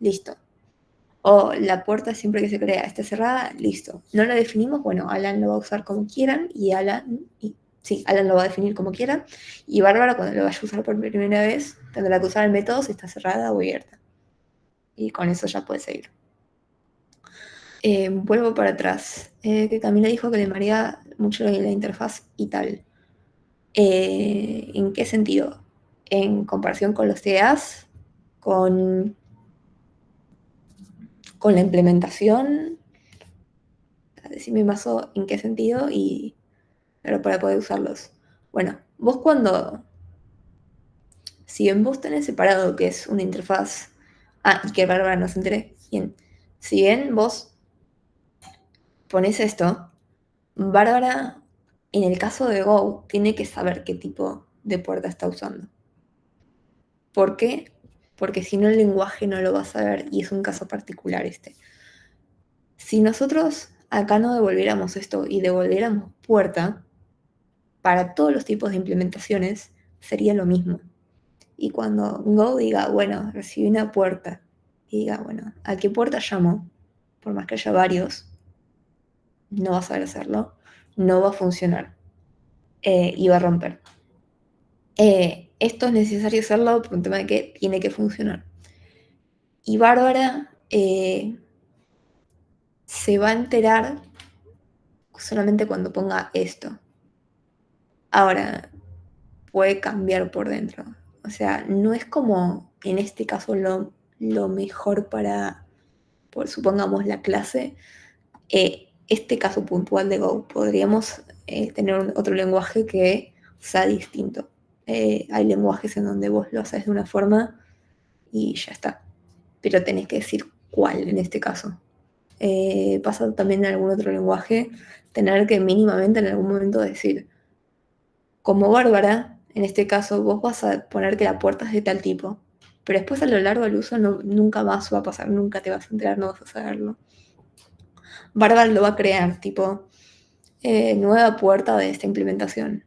listo. O la puerta siempre que se crea está cerrada, listo. No la definimos, bueno, Alan lo va a usar como quieran y sí, Alan lo va a definir como quiera y Bárbara cuando lo vaya a usar por primera vez tendrá que usar el método si está cerrada o abierta. Y con eso ya puede seguir. Vuelvo para atrás. Que Camila dijo que le marea mucho la interfaz y tal. ¿En qué sentido? En comparación con los TAs, con, con la implementación. Decime más en qué sentido y pero para poder usarlos. Bueno, vos si en vos tenés separado que es una interfaz, y que Bárbara no se entere, bien, si bien vos pones esto, Bárbara, en el caso de Go, tiene que saber qué tipo de puerta está usando. ¿Por qué? Porque si no el lenguaje no lo va a saber y es un caso particular este. Si nosotros acá no devolviéramos esto y devolviéramos puerta, para todos los tipos de implementaciones sería lo mismo. Y cuando Go diga, bueno, recibí una puerta, y diga, bueno, ¿a qué puerta llamo? Por más que haya varios, no va a saber hacerlo, no va a funcionar y va a romper. Esto es necesario hacerlo por un tema de que tiene que funcionar. Y Bárbara se va a enterar solamente cuando ponga esto. Ahora, puede cambiar por dentro. O sea, no es como en este caso lo mejor para, supongamos, la clase. Este caso puntual de Go, podríamos tener otro lenguaje que sea distinto. Hay lenguajes en donde vos lo haces de una forma y ya está, pero tenés que decir cuál en este caso. Pasa también en algún otro lenguaje tener que mínimamente en algún momento decir, como Bárbara, en este caso vos vas a poner que la puerta es de tal tipo, pero después a lo largo del uso nunca más va a pasar, nunca te vas a enterar, no vas a saberlo. Bárbara lo va a crear, tipo, nueva puerta de esta implementación.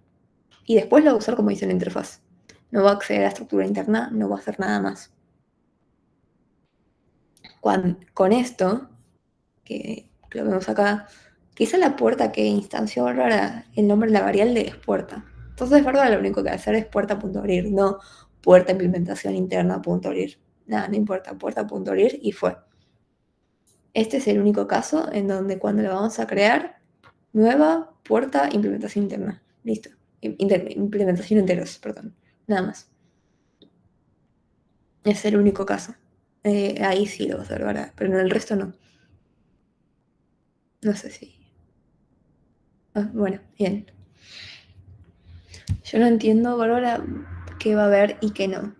Y después lo va a usar como dice la interfaz. No va a acceder a la estructura interna, no va a hacer nada más. Con esto, que lo vemos acá, quizá la puerta que instanció Bárbara, el nombre de la variable es puerta. Entonces Bárbara lo único que va a hacer es puerta.abrir, no puerta implementación interna.abrir. Nada, no importa, puerta.abrir y fue. Este es el único caso en donde cuando lo vamos a crear, nueva puerta implementación interna. Listo. Implementación enteros, perdón. Nada más. Es el único caso. Ahí sí lo vas a ver, ¿verdad? Pero en el resto no. No sé si. Bueno, bien. Yo no entiendo, Bárbara, qué va a haber y qué no.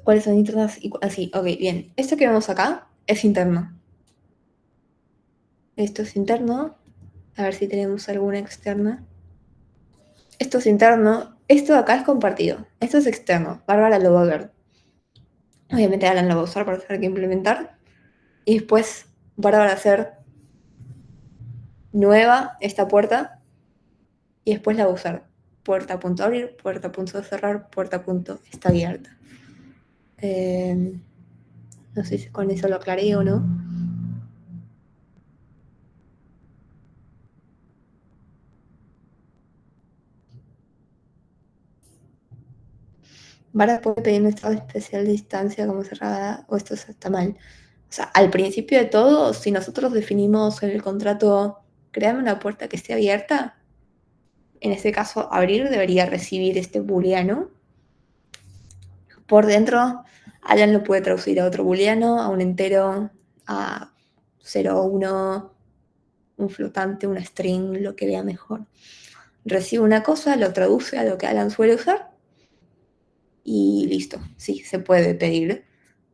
¿Cuáles son internas y así? Ok, bien. Esto que vemos acá es interno. Esto es interno. A ver si tenemos alguna externa. Esto es interno. Esto de acá es compartido. Esto es externo. Bárbara lo va a ver. Obviamente Alan lo va a usar para saber qué implementar. Y después Bárbara va a hacer nueva esta puerta. Y después la va a usar. Puerta.abrir, puerta.cerrar, puerta.está abierta. No sé si con eso lo aclaré o no. Vara puede pedir un estado especial de distancia como cerrada, o esto está mal. O sea, al principio de todo, si nosotros definimos en el contrato, créame una puerta que esté abierta, en este caso abrir debería recibir este booleano. Por dentro, Alan lo puede traducir a otro booleano, a un entero, a 0, 1, un flotante, una string, lo que vea mejor. Recibe una cosa, lo traduce a lo que Alan suele usar y listo. Sí, se puede pedir.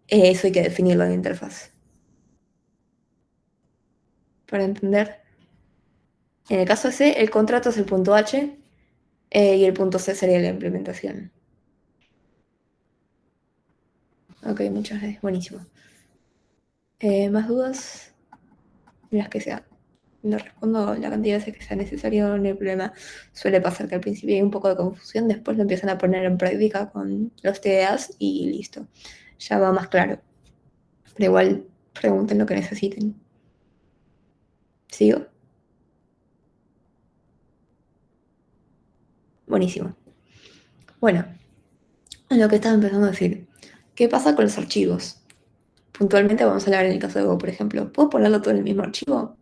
Eso hay que definirlo en la interfaz. Para entender. En el caso C, el contrato es el punto H y el punto C sería la implementación. Ok, muchas gracias. Buenísimo. ¿Más dudas? Las que sean. No respondo la cantidad de veces que sea necesario, no hay problema. Suele pasar que al principio hay un poco de confusión, después lo empiezan a poner en práctica con los TDAs y listo. Ya va más claro. Pero igual pregunten lo que necesiten. ¿Sigo? Buenísimo. Bueno, en lo que estaba empezando a decir, ¿qué pasa con los archivos? Puntualmente vamos a hablar en el caso de Go, por ejemplo. ¿Puedo ponerlo todo en el mismo archivo?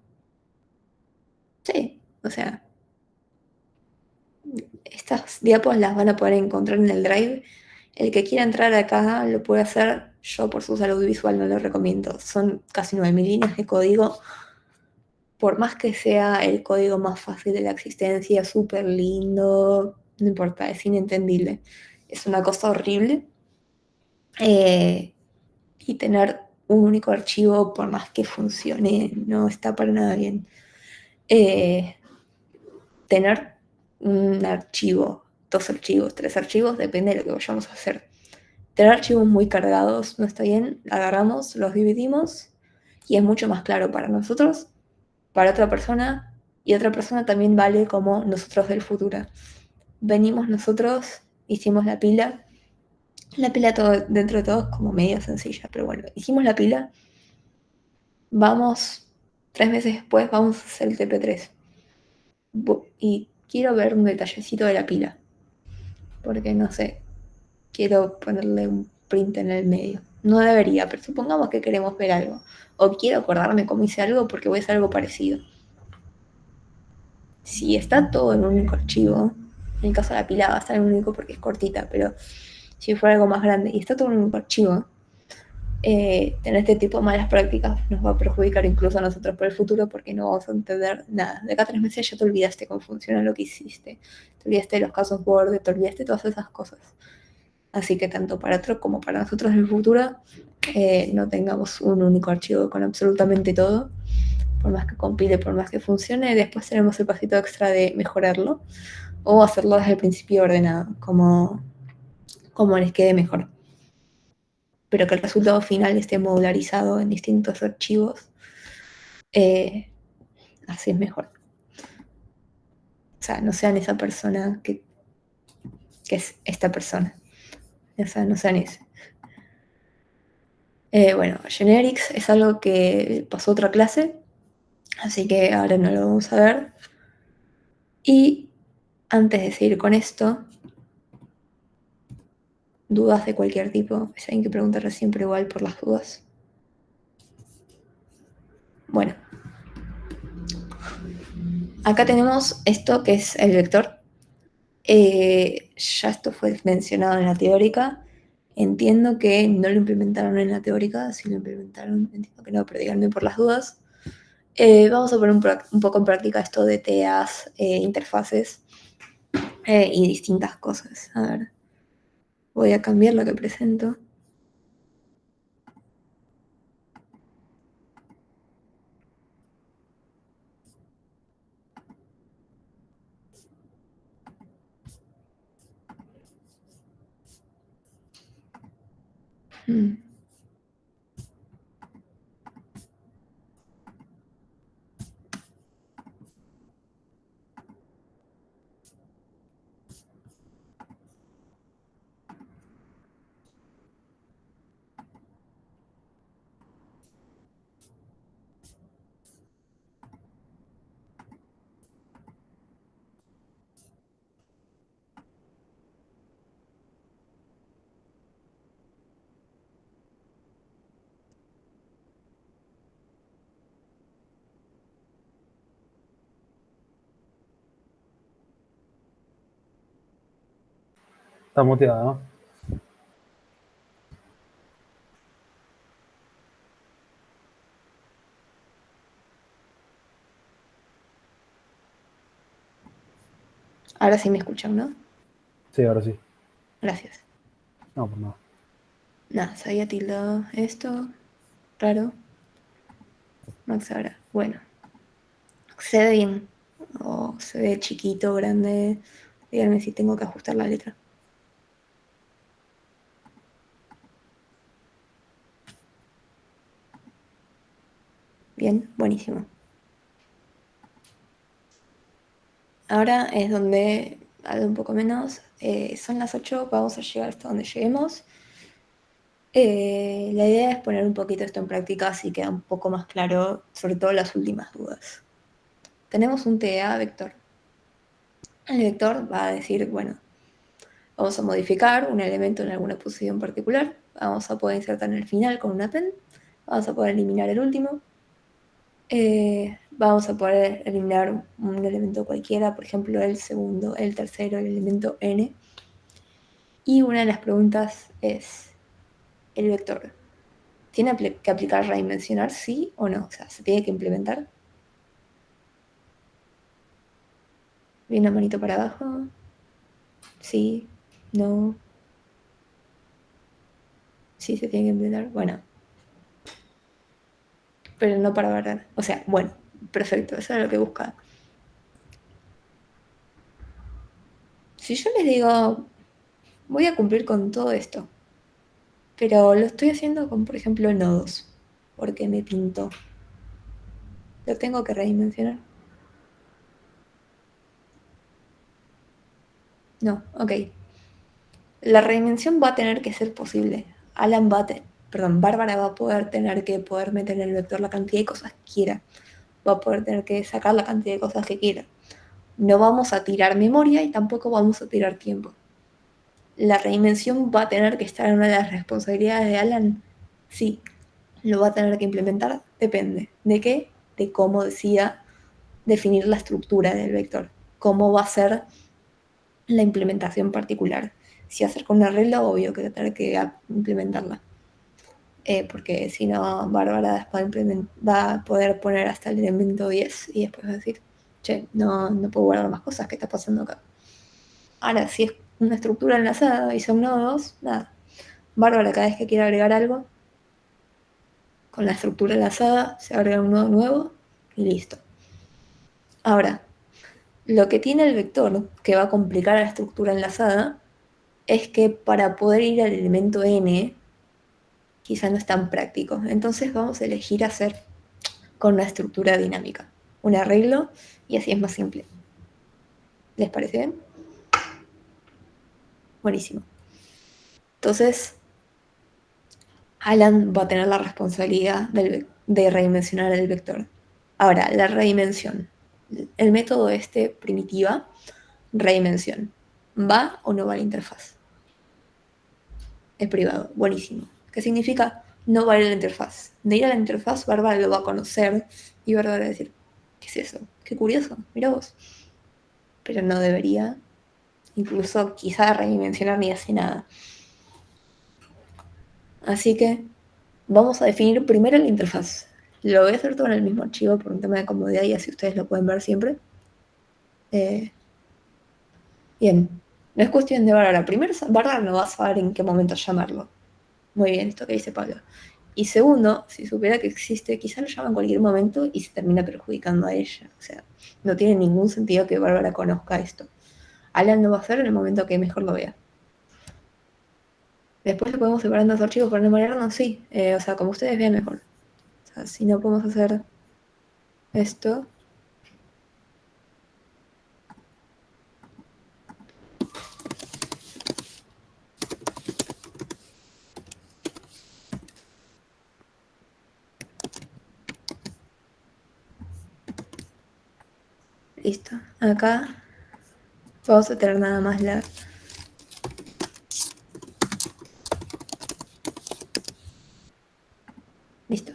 Sí, o sea, estas diapos las van a poder encontrar en el Drive. El que quiera entrar acá lo puede hacer. Yo por su salud visual no lo recomiendo. Son casi 9.000 líneas de código. Por más que sea el código más fácil de la existencia, súper lindo, no importa, es inentendible. Es una cosa horrible. Y tener un único archivo, por más que funcione, no está para nada bien. Tener un archivo, 2 archivos, 3 archivos, depende de lo que vayamos a hacer. Tener archivos muy cargados no está bien, agarramos, los dividimos y es mucho más claro para nosotros, para otra persona y otra persona también vale como nosotros del futuro. Venimos nosotros, hicimos la pila todo, dentro de todo es como medio sencilla, pero bueno, hicimos la pila, vamos, 3 meses después vamos a hacer el TP3 y quiero ver un detallecito de la pila, porque no sé, quiero ponerle un print en el medio. No debería, pero supongamos que queremos ver algo. O quiero acordarme cómo hice algo porque voy a hacer algo parecido. Si está todo en un único archivo, en el caso de la pila va a estar en un único porque es cortita, pero Si fuera algo más grande y está todo en un archivo, tener este tipo de malas prácticas nos va a perjudicar incluso a nosotros por el futuro porque no vamos a entender nada. De acá a 3 meses ya te olvidaste cómo funciona lo que hiciste, te olvidaste de los casos Word, te olvidaste de todas esas cosas. Así que tanto para otros como para nosotros en el futuro, no tengamos un único archivo con absolutamente todo, por más que compile, por más que funcione, después tenemos el pasito extra de mejorarlo o hacerlo desde el principio ordenado, como les quede mejor. Pero que el resultado final esté modularizado en distintos archivos, eh, así es mejor. O sea, no sean esa persona que es esta persona. O sea, no sean ese. Bueno, generics es algo que pasó otra clase, así que ahora no lo vamos a ver. Y antes de seguir con esto, dudas de cualquier tipo, hay que preguntarle siempre igual por las dudas. Bueno, acá tenemos esto que es el vector. Ya esto fue mencionado en la teórica. Entiendo que no lo implementaron en la teórica, si lo implementaron, entiendo que no, pero díganme por las dudas. Vamos a poner un poco en práctica esto de TEAs, interfaces y distintas cosas. A ver, voy a cambiar lo que presento. Hmm. Está muteado, ¿no? Ahora sí me escuchan, ¿no? Sí, ahora sí. Gracias. No, pues no. Nada, se había tildado esto. Raro. Max ahora. Bueno. Se ve bien. O se ve chiquito, grande. Díganme si tengo que ajustar la letra. Bien, buenísimo. Ahora es donde algo un poco menos. Son las 8, vamos a llegar hasta donde lleguemos. La idea es poner un poquito esto en práctica así queda un poco más claro, sobre todo las últimas dudas. Tenemos un TEA vector. El vector va a decir, bueno, vamos a modificar un elemento en alguna posición particular, vamos a poder insertar en el final con un append, vamos a poder eliminar el último, vamos a poder eliminar un elemento cualquiera, por ejemplo el segundo, el tercero, el elemento n. Y una de las preguntas es, ¿el vector tiene que aplicar redimensionar, sí o no? O sea, ¿se tiene que implementar? Viene una manito para abajo, sí, no, sí se tiene que implementar, bueno, pero no para verdad. O sea, bueno, perfecto, eso es lo que busca. Si yo les digo, voy a cumplir con todo esto, pero lo estoy haciendo con, por ejemplo, nodos, porque me pintó, lo tengo que redimensionar. No, ok. La redimensión va a tener que ser posible. Bárbara va a poder tener que poder meter en el vector la cantidad de cosas que quiera. Va a poder tener que sacar la cantidad de cosas que quiera. No vamos a tirar memoria y tampoco vamos a tirar tiempo. ¿La redimensión va a tener que estar en una de las responsabilidades de Alan? Sí. ¿Lo va a tener que implementar? Depende. ¿De qué? De cómo decida definir la estructura del vector. Cómo va a ser la implementación particular. Si hacer con una regla, obvio que tener que implementarla. Porque si no, Bárbara después va a poder poner hasta el elemento 10 y después va a decir, che, no puedo guardar más cosas, ¿qué está pasando acá? Ahora, si es una estructura enlazada y son nodos, nada. Bárbara cada vez que quiera agregar algo, con la estructura enlazada se agrega un nodo nuevo y listo. Ahora, lo que tiene el vector que va a complicar a la estructura enlazada es que para poder ir al elemento n, quizá no es tan práctico. Entonces vamos a elegir hacer con una estructura dinámica, un arreglo, y así es más simple. ¿Les parece bien? Buenísimo. Entonces, Alan va a tener la responsabilidad de redimensionar el vector. Ahora, la redimensión. El método primitiva, redimensión. ¿Va o no va a la interfaz? Es privado, buenísimo. ¿Qué significa? No va a ir a la interfaz. De ir a la interfaz, Bárbara lo va a conocer y Bárbara va a decir, ¿qué es eso? Qué curioso, mira vos. Pero no debería, incluso quizá redimensionar ni hace nada. Así que vamos a definir primero la interfaz. Lo voy a hacer todo en el mismo archivo por un tema de comodidad y así ustedes lo pueden ver siempre. Eh, bien, no es cuestión de Bárbara. Primero, Bárbara no va a saber en qué momento llamarlo. Muy bien, esto que dice Pablo. Y segundo, si supiera que existe, quizá lo llama en cualquier momento y se termina perjudicando a ella. O sea, no tiene ningún sentido que Bárbara conozca esto. Alan lo va a hacer en el momento que mejor lo vea. Después lo podemos separar en dos archivos para no marearnos, sí. O sea, como ustedes vean mejor. O sea, si no podemos hacer esto. Listo. Acá vamos a tener nada más la... Listo.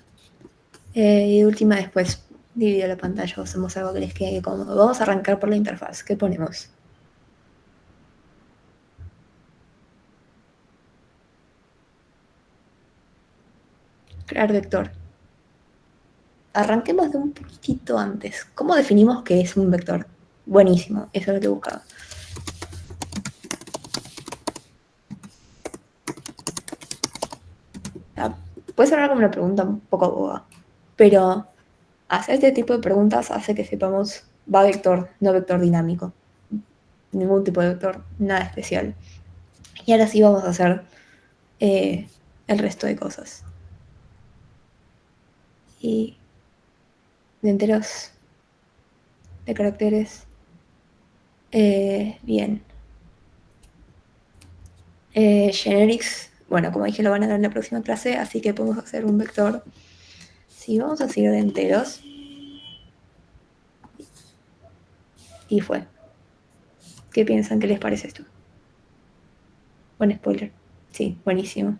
Y última después divido la pantalla o hacemos algo que les quede cómodo. Vamos a arrancar por la interfaz. ¿Qué ponemos? Crear vector. Arranquemos de un poquitito antes. ¿Cómo definimos qué es un vector? Buenísimo, eso es lo que buscaba. Puede sonar como una pregunta un poco boba, pero hacer este tipo de preguntas hace que sepamos va vector, no vector dinámico. Ningún tipo de vector, nada especial. Y ahora sí vamos a hacer el resto de cosas. Y de enteros, de caracteres. Bien. Generics, bueno, como dije, lo van a dar en la próxima clase, así que podemos hacer un vector. Si vamos a seguir de enteros. Y fue. ¿Qué piensan? ¿Qué les parece esto? Buen spoiler. Sí, buenísimo.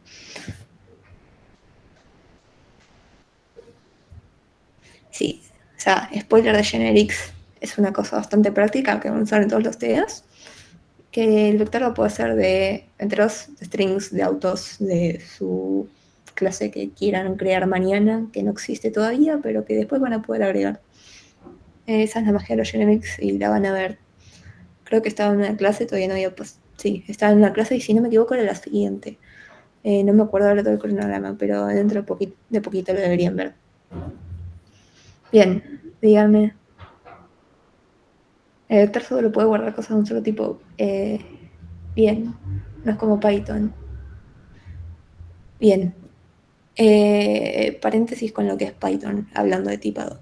Sí, o sea, spoiler de Generics es una cosa bastante práctica que van a usar en todos los TEAs. Que el vector lo puede ser de enteros, de strings, de autos, de su clase que quieran crear mañana, que no existe todavía, pero que después van a poder agregar. Esa es la magia de los Generics y la van a ver. Creo que estaba en una clase, todavía no había, pues sí, estaba en una clase y si no me equivoco era la siguiente. No me acuerdo ahora todo el cronograma, pero dentro de poquito lo deberían ver. Bien, díganme. El vector solo puede guardar cosas de un solo tipo. Bien, no es como Python. Bien. Paréntesis con lo que es Python, hablando de tipado.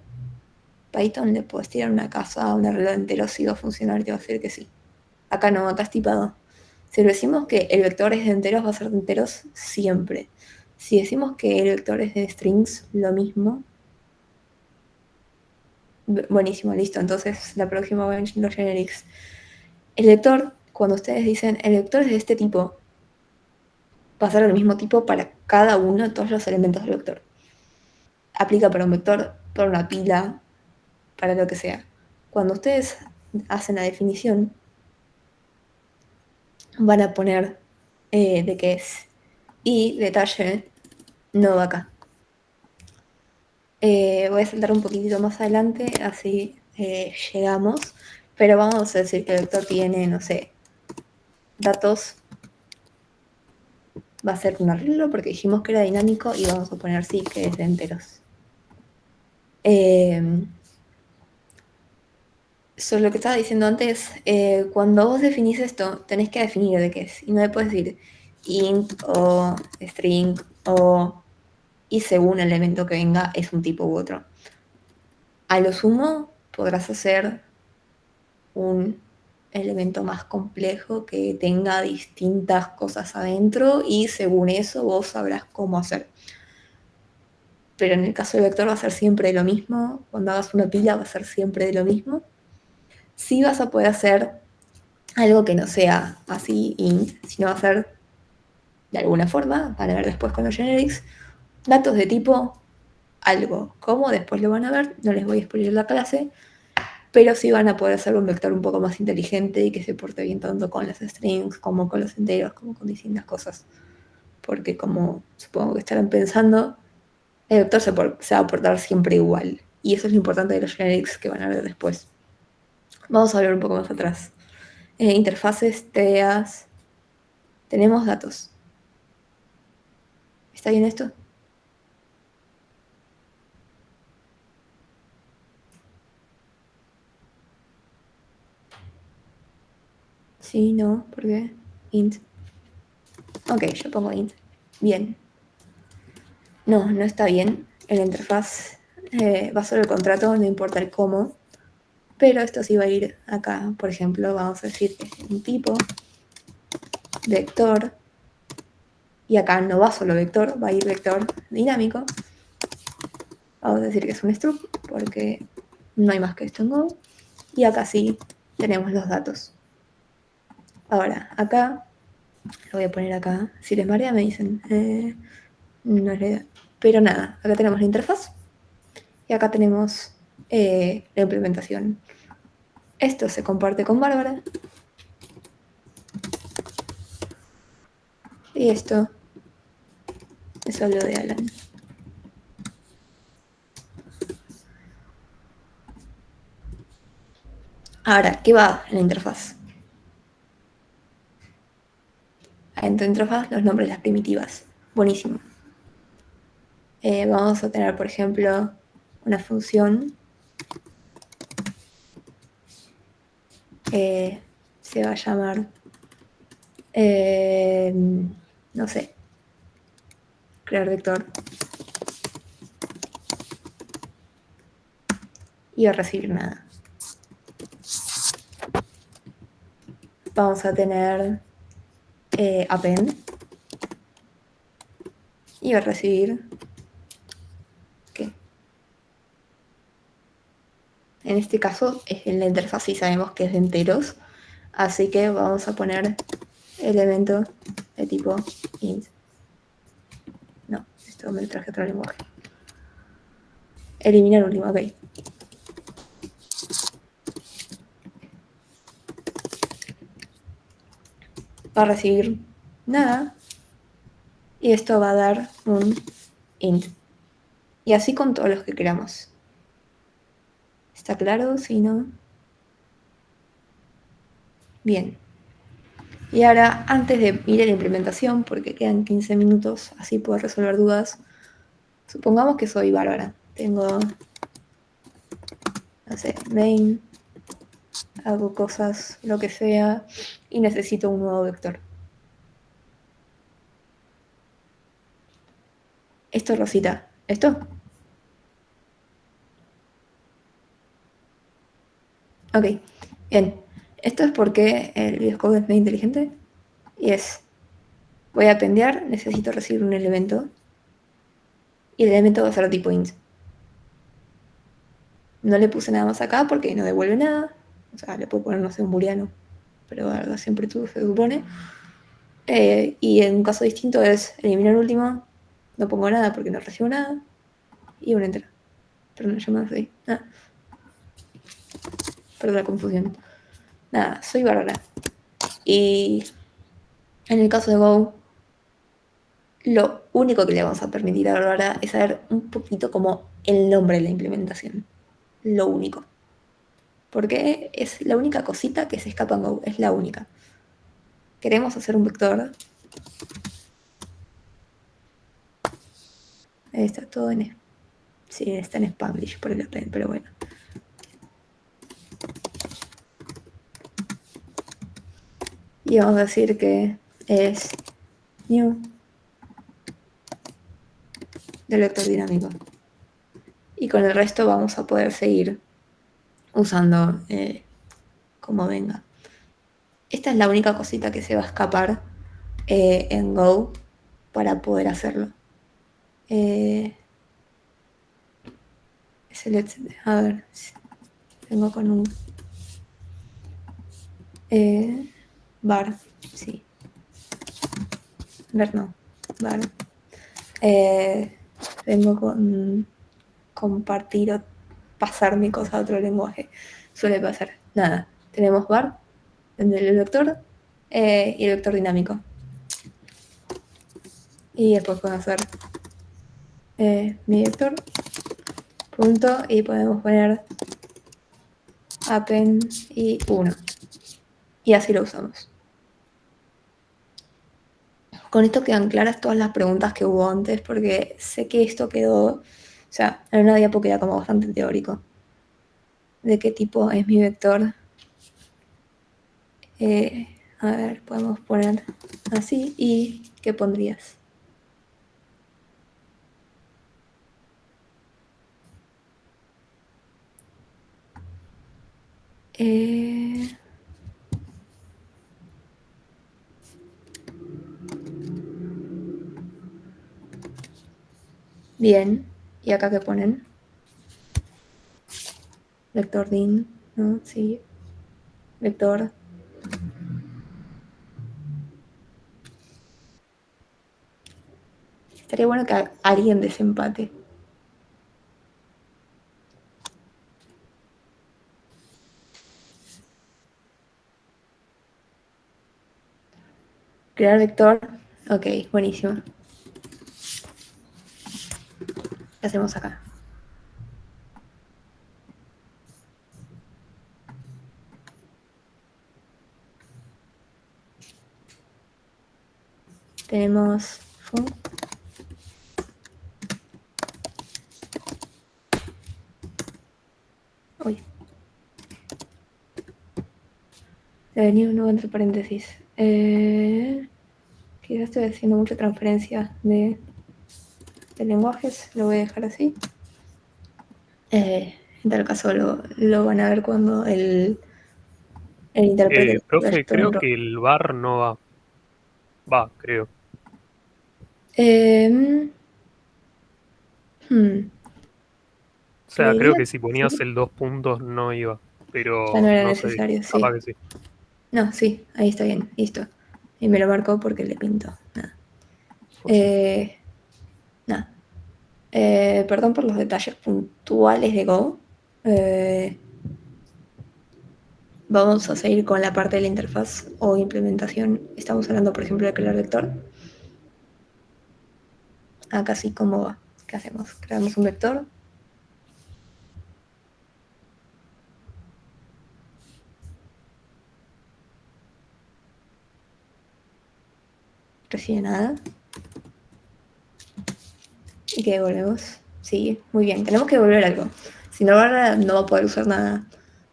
Python le puedes tirar una casa, un arreglo entero, si va a funcionar, te va a decir que sí. Acá no, acá es tipado. Si decimos que el vector es de enteros, va a ser de enteros siempre. Si decimos que el vector es de strings, lo mismo. Buenísimo, listo. Entonces, la próxima voy a los generics. El vector, cuando ustedes dicen el vector es de este tipo, va a ser del mismo tipo para cada uno de todos los elementos del vector. Aplica para un vector, para una pila, para lo que sea. Cuando ustedes hacen la definición, van a poner de qué es. Y detalle, no va acá. Voy a saltar un poquitito más adelante, así llegamos. Pero vamos a decir que el vector tiene, no sé, datos. Va a ser un arreglo porque dijimos que era dinámico y vamos a poner sí que es de enteros. Sobre lo que estaba diciendo antes, cuando vos definís esto, tenés que definir de qué es. Y no le puedes decir int o string o y según el elemento que venga es un tipo u otro. A lo sumo podrás hacer un elemento más complejo que tenga distintas cosas adentro y según eso vos sabrás cómo hacer. Pero en el caso del vector va a ser siempre lo mismo. Cuando hagas una pila va a ser siempre de lo mismo. Sí vas a poder hacer algo que no sea así int, sino va a ser de alguna forma, van a ver después con los generics, datos de tipo algo. ¿Cómo? Después lo van a ver, no les voy a spoiler la clase, pero sí van a poder hacer un vector un poco más inteligente y que se porte bien tanto con los strings como con los enteros, como con distintas cosas. Porque como supongo que estarán pensando, el vector se va a portar siempre igual. Y eso es lo importante de los generics que van a ver después. Vamos a hablar un poco más atrás. Interfaces, TDAs, tenemos datos. ¿Está bien esto? Sí, no, ¿por qué? Int. Ok, yo pongo int. Bien. No, no está bien. En la interfaz va solo el contrato, no importa el cómo. Pero esto sí va a ir acá. Por ejemplo, vamos a decir que es un tipo, vector. Y acá no va solo vector, va a ir vector dinámico. Vamos a decir que es un struct porque no hay más que esto en Go. Y acá sí tenemos los datos. Ahora, acá, lo voy a poner acá. Si les marea me dicen, no es la idea. Pero nada, acá tenemos la interfaz. Y acá tenemos la implementación. Esto se comparte con Bárbara. Y esto es solo de Alan. Ahora, ¿qué va en la interfaz? En tu interfaz los nombres de las primitivas. Buenísimo. Vamos a tener, por ejemplo, una función. Se va a llamar, no sé, crear vector. Y va a recibir nada. Vamos a tener append. Y va a recibir ¿qué? En este caso, en la interfaz sí sabemos que es de enteros. Así que vamos a poner elemento de tipo int. No, esto me traje otro lenguaje. Eliminar último, ok. Va a recibir nada. Y esto va a dar un int. Y así con todos los que queramos. ¿Está claro? Si no. Bien. Y ahora, antes de ir a la implementación, porque quedan 15 minutos, así puedo resolver dudas. Supongamos que soy Bárbara. Tengo, no sé, main, hago cosas, lo que sea, y necesito un nuevo vector. Esto, Rosita. ¿Esto? Ok. Bien. Esto es porque el videocode es muy inteligente. Y es, voy a pendear, necesito recibir un elemento. Y el elemento va a ser tipo int. No le puse nada más acá porque no devuelve nada. O sea, le puedo poner, no sé, un booleano. Pero la verdad siempre tú se supone. Y en un caso distinto es eliminar último. No pongo nada porque no recibo nada. Y un enter. Perdón, yo me ahí. Perdón la confusión. Nada, soy Bárbara. Y En el caso de Go, lo único que le vamos a permitir ahora es saber un poquito como el nombre de la implementación. Lo único. Porque es la única cosita que se escapa en Go, es la única. Queremos hacer un vector. Está todo en... Sí, está en Spanglish por el orden, pero bueno. Y vamos a decir que es new del vector dinámico. Y con el resto vamos a poder seguir usando como venga. Esta es la única cosita que se va a escapar en Go para poder hacerlo. A ver, tengo con un var, sí. Ver no, var. Tengo con compartir o pasar mi cosa a otro lenguaje. Suele pasar. Nada. Tenemos var en el vector y el vector dinámico. Y después podemos hacer mi vector punto y podemos poner append y 1. Y así lo usamos. Con esto quedan claras todas las preguntas que hubo antes, porque sé que esto quedó, o sea, en una diapo queda como bastante teórico. ¿De qué tipo es mi vector? A ver, podemos poner así. ¿Y qué pondrías? Bien. ¿Y acá qué ponen? Vector din, ¿no? Sí. Vector. Estaría bueno que alguien desempate. Crear vector. Ok, buenísimo. ¿Qué hacemos acá? Tenemos fun. Uy. Devenido nuevo entre paréntesis. Quizás estoy haciendo mucha transferencia de lenguajes. Lo voy a dejar así. En tal caso lo van a ver cuando el intérprete Profe, creo que el bar no va. Va, creo. O sea, creo Creería que si que ponías sí. el 2 puntos no iba. Ya no Pero era no sé, necesario, capaz sí. que sí. No, sí, ahí está bien, listo. Y me lo marcó porque le pinto. Nada. Joya. Nada. Perdón por los detalles puntuales de Go. Eh, Vamos a seguir con la parte de la interfaz o implementación. Estamos hablando, por ejemplo, de crear vector. Acá sí, ¿cómo va? ¿Qué hacemos? Creamos un vector. Recibe nada. Y que devolvemos. Sí, muy bien. Tenemos que devolver algo. Si no, ahora no va a poder usar nada.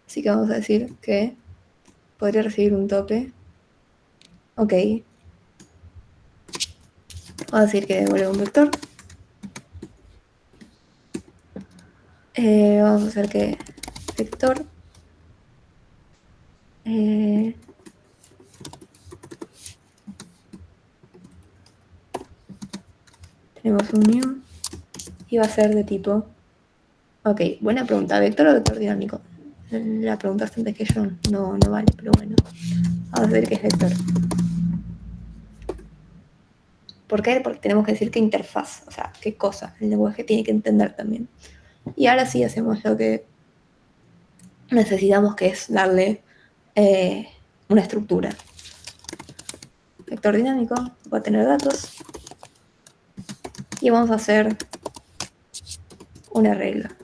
Así que vamos a decir que podría recibir un tope. Ok. Vamos a decir que devuelve un vector. Vamos a hacer que vector. Tenemos un new. Y va a ser de tipo. Ok, buena pregunta. ¿Vector o vector dinámico? La preguntaste antes que yo. No, no vale, pero bueno. Vamos a ver qué es vector. ¿Por qué? Porque tenemos que decir qué interfaz, o sea, qué cosa. El lenguaje tiene que entender también. Y ahora sí hacemos lo que necesitamos, que es darle una estructura. vector dinámico, va a tener datos y vamos a hacer una regla.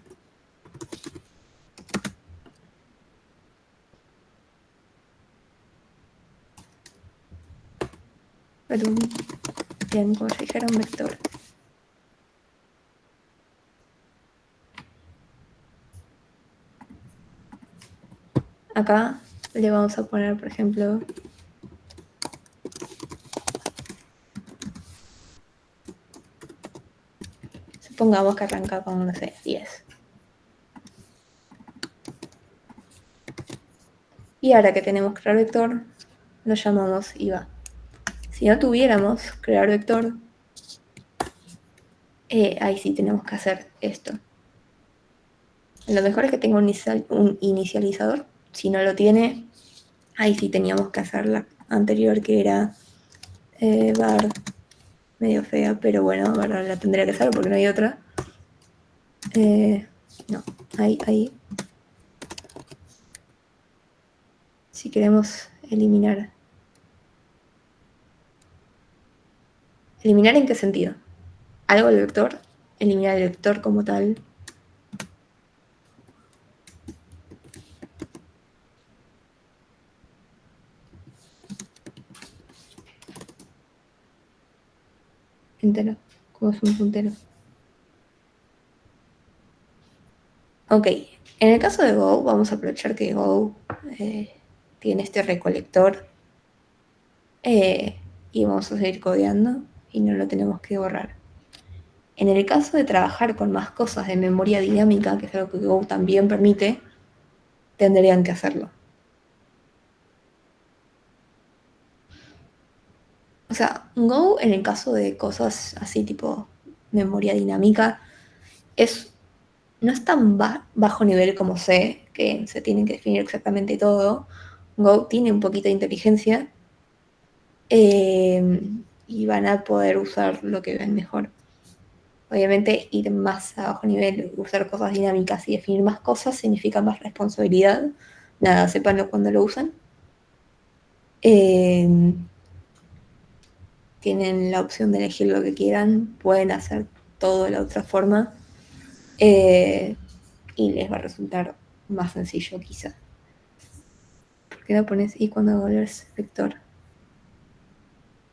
Bien, como ya dijeron, vector. Acá le vamos a poner, por ejemplo, supongamos que arranca con, no sé, 10. Y ahora que tenemos crear vector, lo llamamos IVA. Si no tuviéramos crear vector, ahí sí tenemos que hacer esto. Lo mejor es que tenga un inicializador. Si no lo tiene, ahí sí teníamos que hacer la anterior, que era var medio fea, pero bueno, ahora la tendría que hacer porque no hay otra. No, ahí. Si queremos eliminar. ¿Eliminar en qué sentido? Algo del vector, eliminar el vector como tal. Entero, como es un puntero. Ok, en el caso de Go, vamos a aprovechar que Go tiene este recolector y vamos a seguir codeando y no lo tenemos que borrar. En el caso de trabajar con más cosas de memoria dinámica, que es algo que Go también permite, tendrían que hacerlo. O sea, Go en el caso de cosas así tipo memoria dinámica no es tan bajo nivel como C, que se tienen que definir exactamente todo. Go tiene un poquito de inteligencia y van a poder usar lo que ven mejor. Obviamente ir más a bajo nivel, usar cosas dinámicas y definir más cosas significa más responsabilidad. Nada, sépanlo cuando lo usan. Tienen la opción de elegir lo que quieran, pueden hacer todo de la otra forma y les va a resultar más sencillo quizá. ¿Por qué no pones y cuando volvés vector?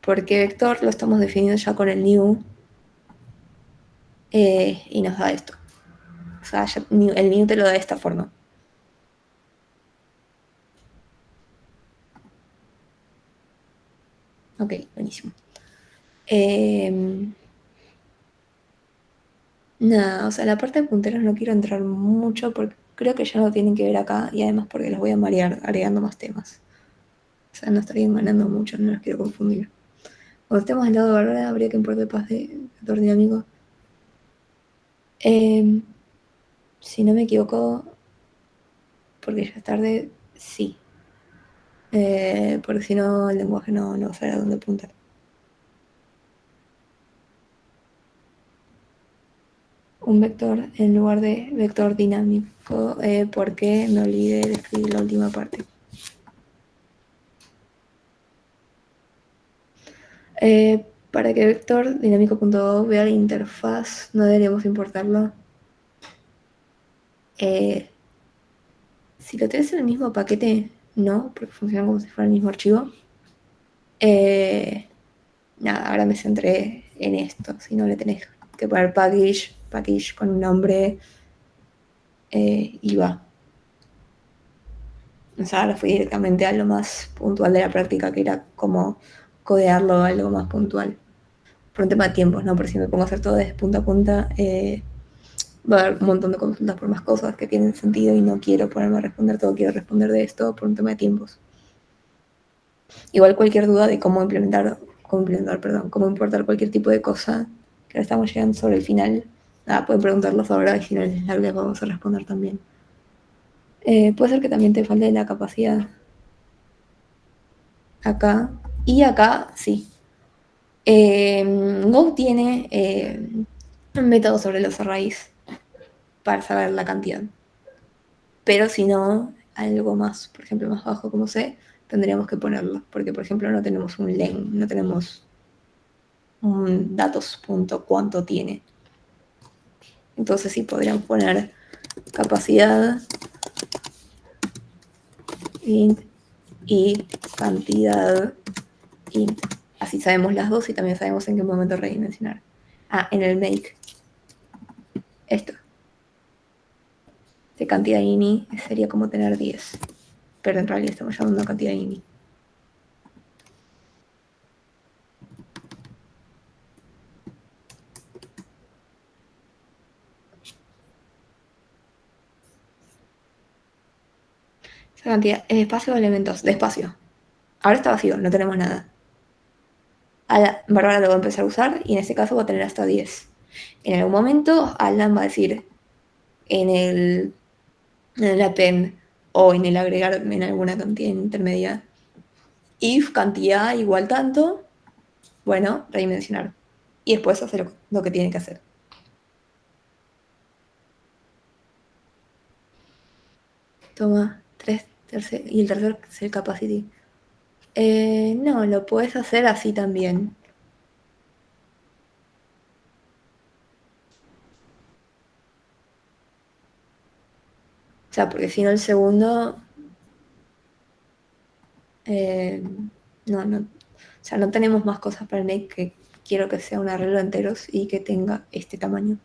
Porque vector lo estamos definiendo ya con el new y nos da esto. O sea, el new te lo da de esta forma. Ok, buenísimo. Nada, o sea, la parte de punteros no quiero entrar mucho porque creo que ya no tienen que ver acá y además porque los voy a marear agregando más temas. O sea, no estarían ganando mucho, no los quiero confundir. Cuando estemos al lado de Bárbara, habría que importar paz de vector dinámico. Si no me equivoco, porque ya es tarde, sí. Porque si no, el lenguaje no va a saber a dónde apuntar. Un vector en lugar de vector dinámico, porque me olvidé de escribir la última parte. Para que vector dinámico.go vea la interfaz, no deberíamos importarlo. Si lo tenés en el mismo paquete, no, porque funciona como si fuera el mismo archivo. Nada, ahora me centré en esto. Si no le tenés que poner package con un nombre y va. O sea, ahora fui directamente a lo más puntual de la práctica, que era como codearlo a algo más puntual. Por un tema de tiempos, ¿no? Por si me pongo a hacer todo desde punta a punta, va a haber un montón de consultas por más cosas que tienen sentido y no quiero ponerme a responder todo, quiero responder de esto por un tema de tiempos. Igual cualquier duda de cómo importar cualquier tipo de cosa, que ahora estamos llegando sobre el final, nada, pueden preguntarlos ahora y si no les vamos a responder también. Puede ser que también te falte la capacidad acá y acá, sí. Go tiene un método sobre los arrays para saber la cantidad. Pero si no, algo más, por ejemplo, más bajo como C, tendríamos que ponerlo, porque por ejemplo no tenemos un len, no tenemos un datos.cuánto tiene. Entonces sí podríamos poner capacidad int y cantidad int. Así sabemos las dos y también sabemos en qué momento redimensionar. Ah, en el make. Esto. De cantidad ini sería como tener 10. Pero en realidad estamos llamando cantidad ini. Esa cantidad es espacio o elementos. De espacio. Ahora está vacío, no tenemos nada. Bárbara lo va a empezar a usar y en este caso va a tener hasta 10. En algún momento Alan va a decir en el append o en el agregar en alguna cantidad intermedia if cantidad igual tanto, bueno, redimensionar. Y después hacer lo que tiene que hacer. Toma, 3, tercer, y el tercer es el capacity. No, lo puedes hacer así también. O sea, porque si no el segundo... no. O sea, no tenemos más cosas para make que quiero que sea un arreglo de enteros y que tenga este tamaño.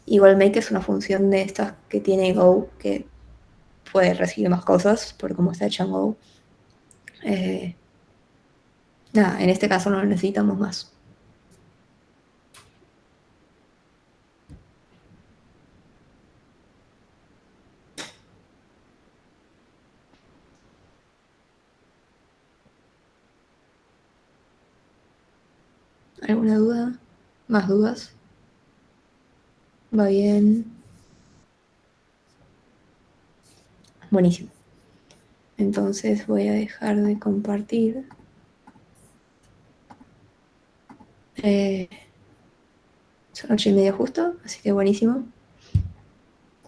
Igual make es una función de estas que tiene Go, que puede recibir más cosas por cómo está hecha en Go. Nada, en este caso no necesitamos más. ¿Alguna duda? ¿Más dudas? ¿Va bien? Buenísimo. Entonces voy a dejar de compartir. Son 8:30 justo, así que buenísimo.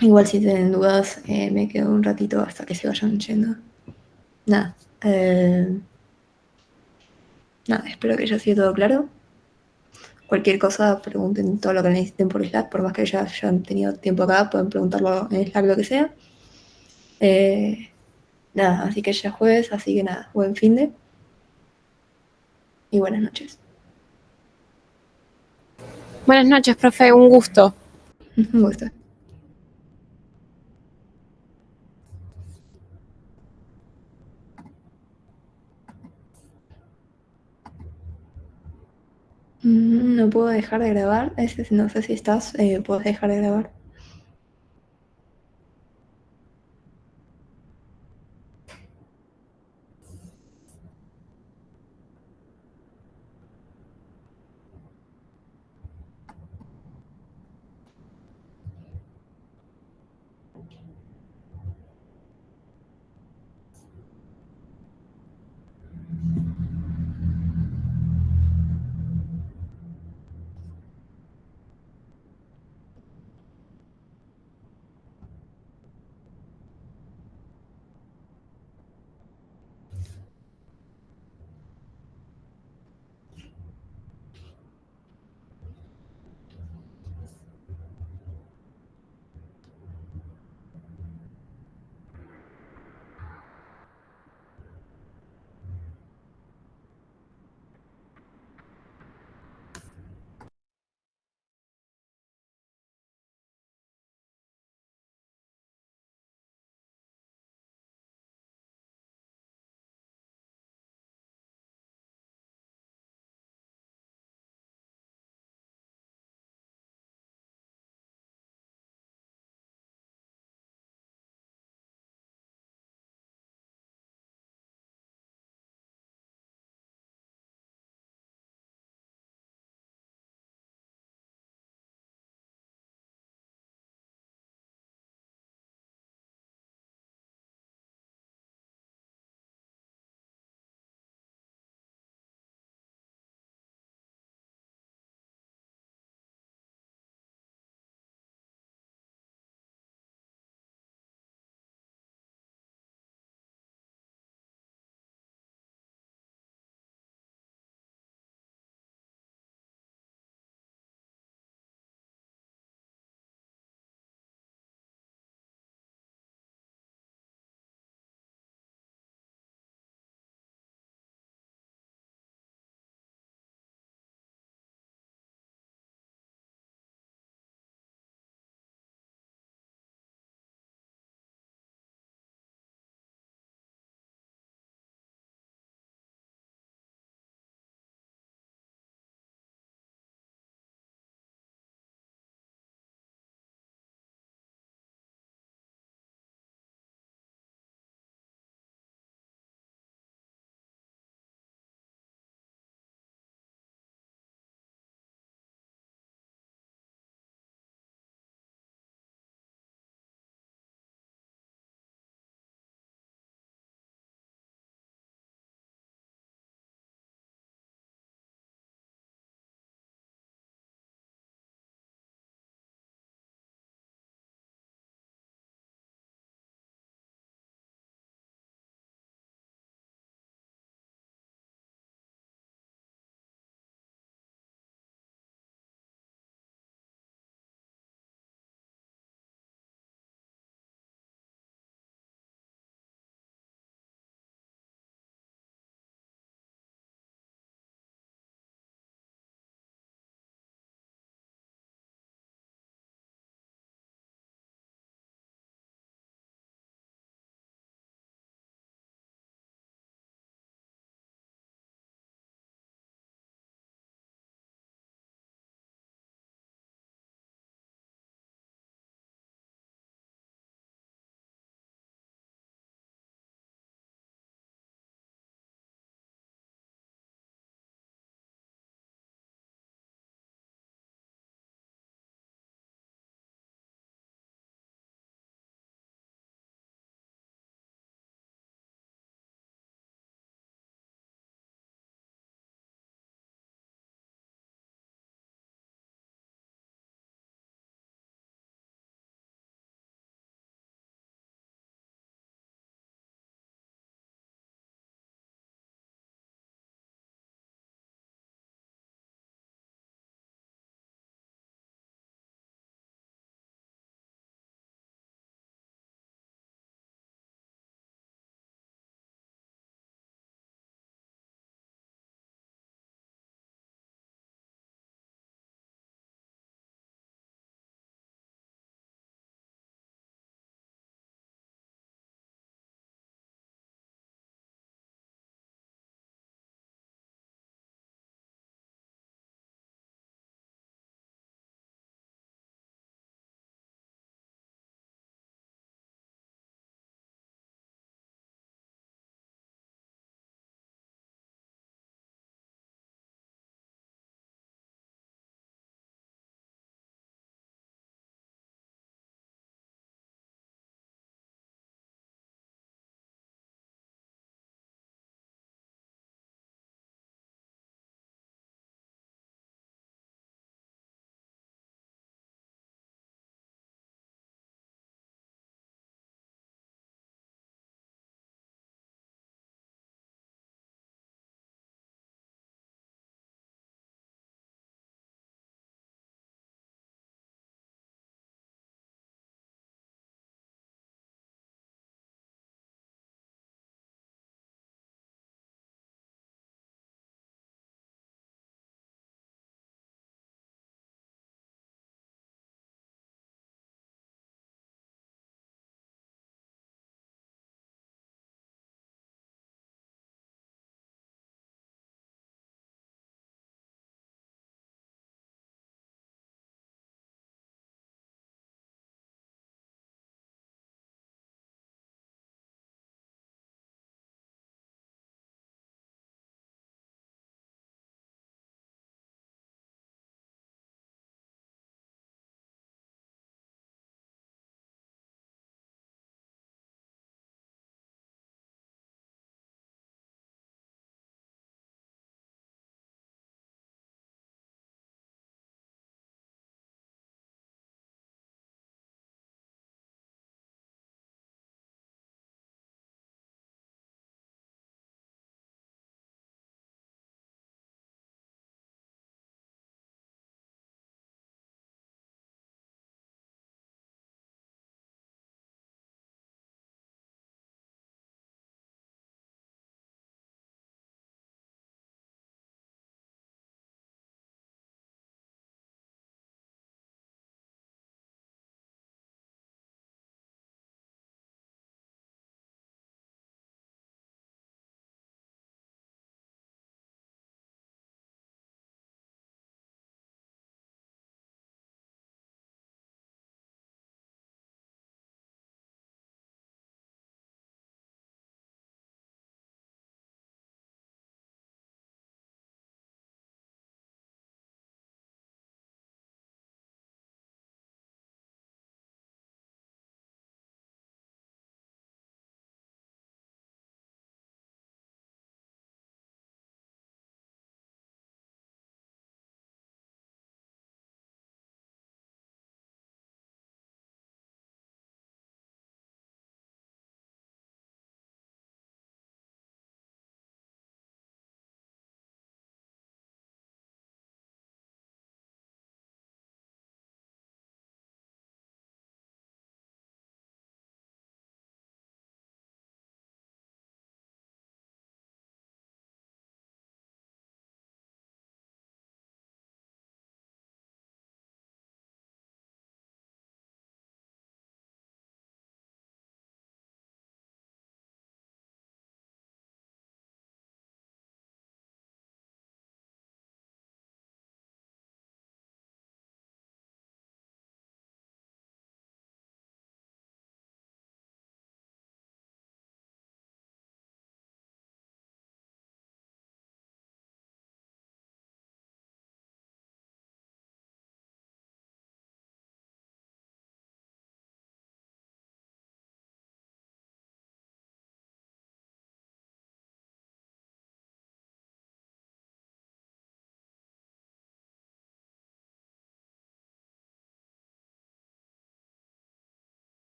Igual si tienen dudas, me quedo un ratito hasta que se vayan yendo. Nada. Nada, espero que haya sido todo claro. Cualquier cosa, pregunten todo lo que necesiten por Slack, por más que ya hayan tenido tiempo acá, pueden preguntarlo en Slack, lo que sea. Nada, así que ya es jueves, así que nada, buen finde y buenas noches. Buenas noches, profe, un gusto. Un gusto. No puedo dejar de grabar, no sé si estás, puedes dejar de grabar.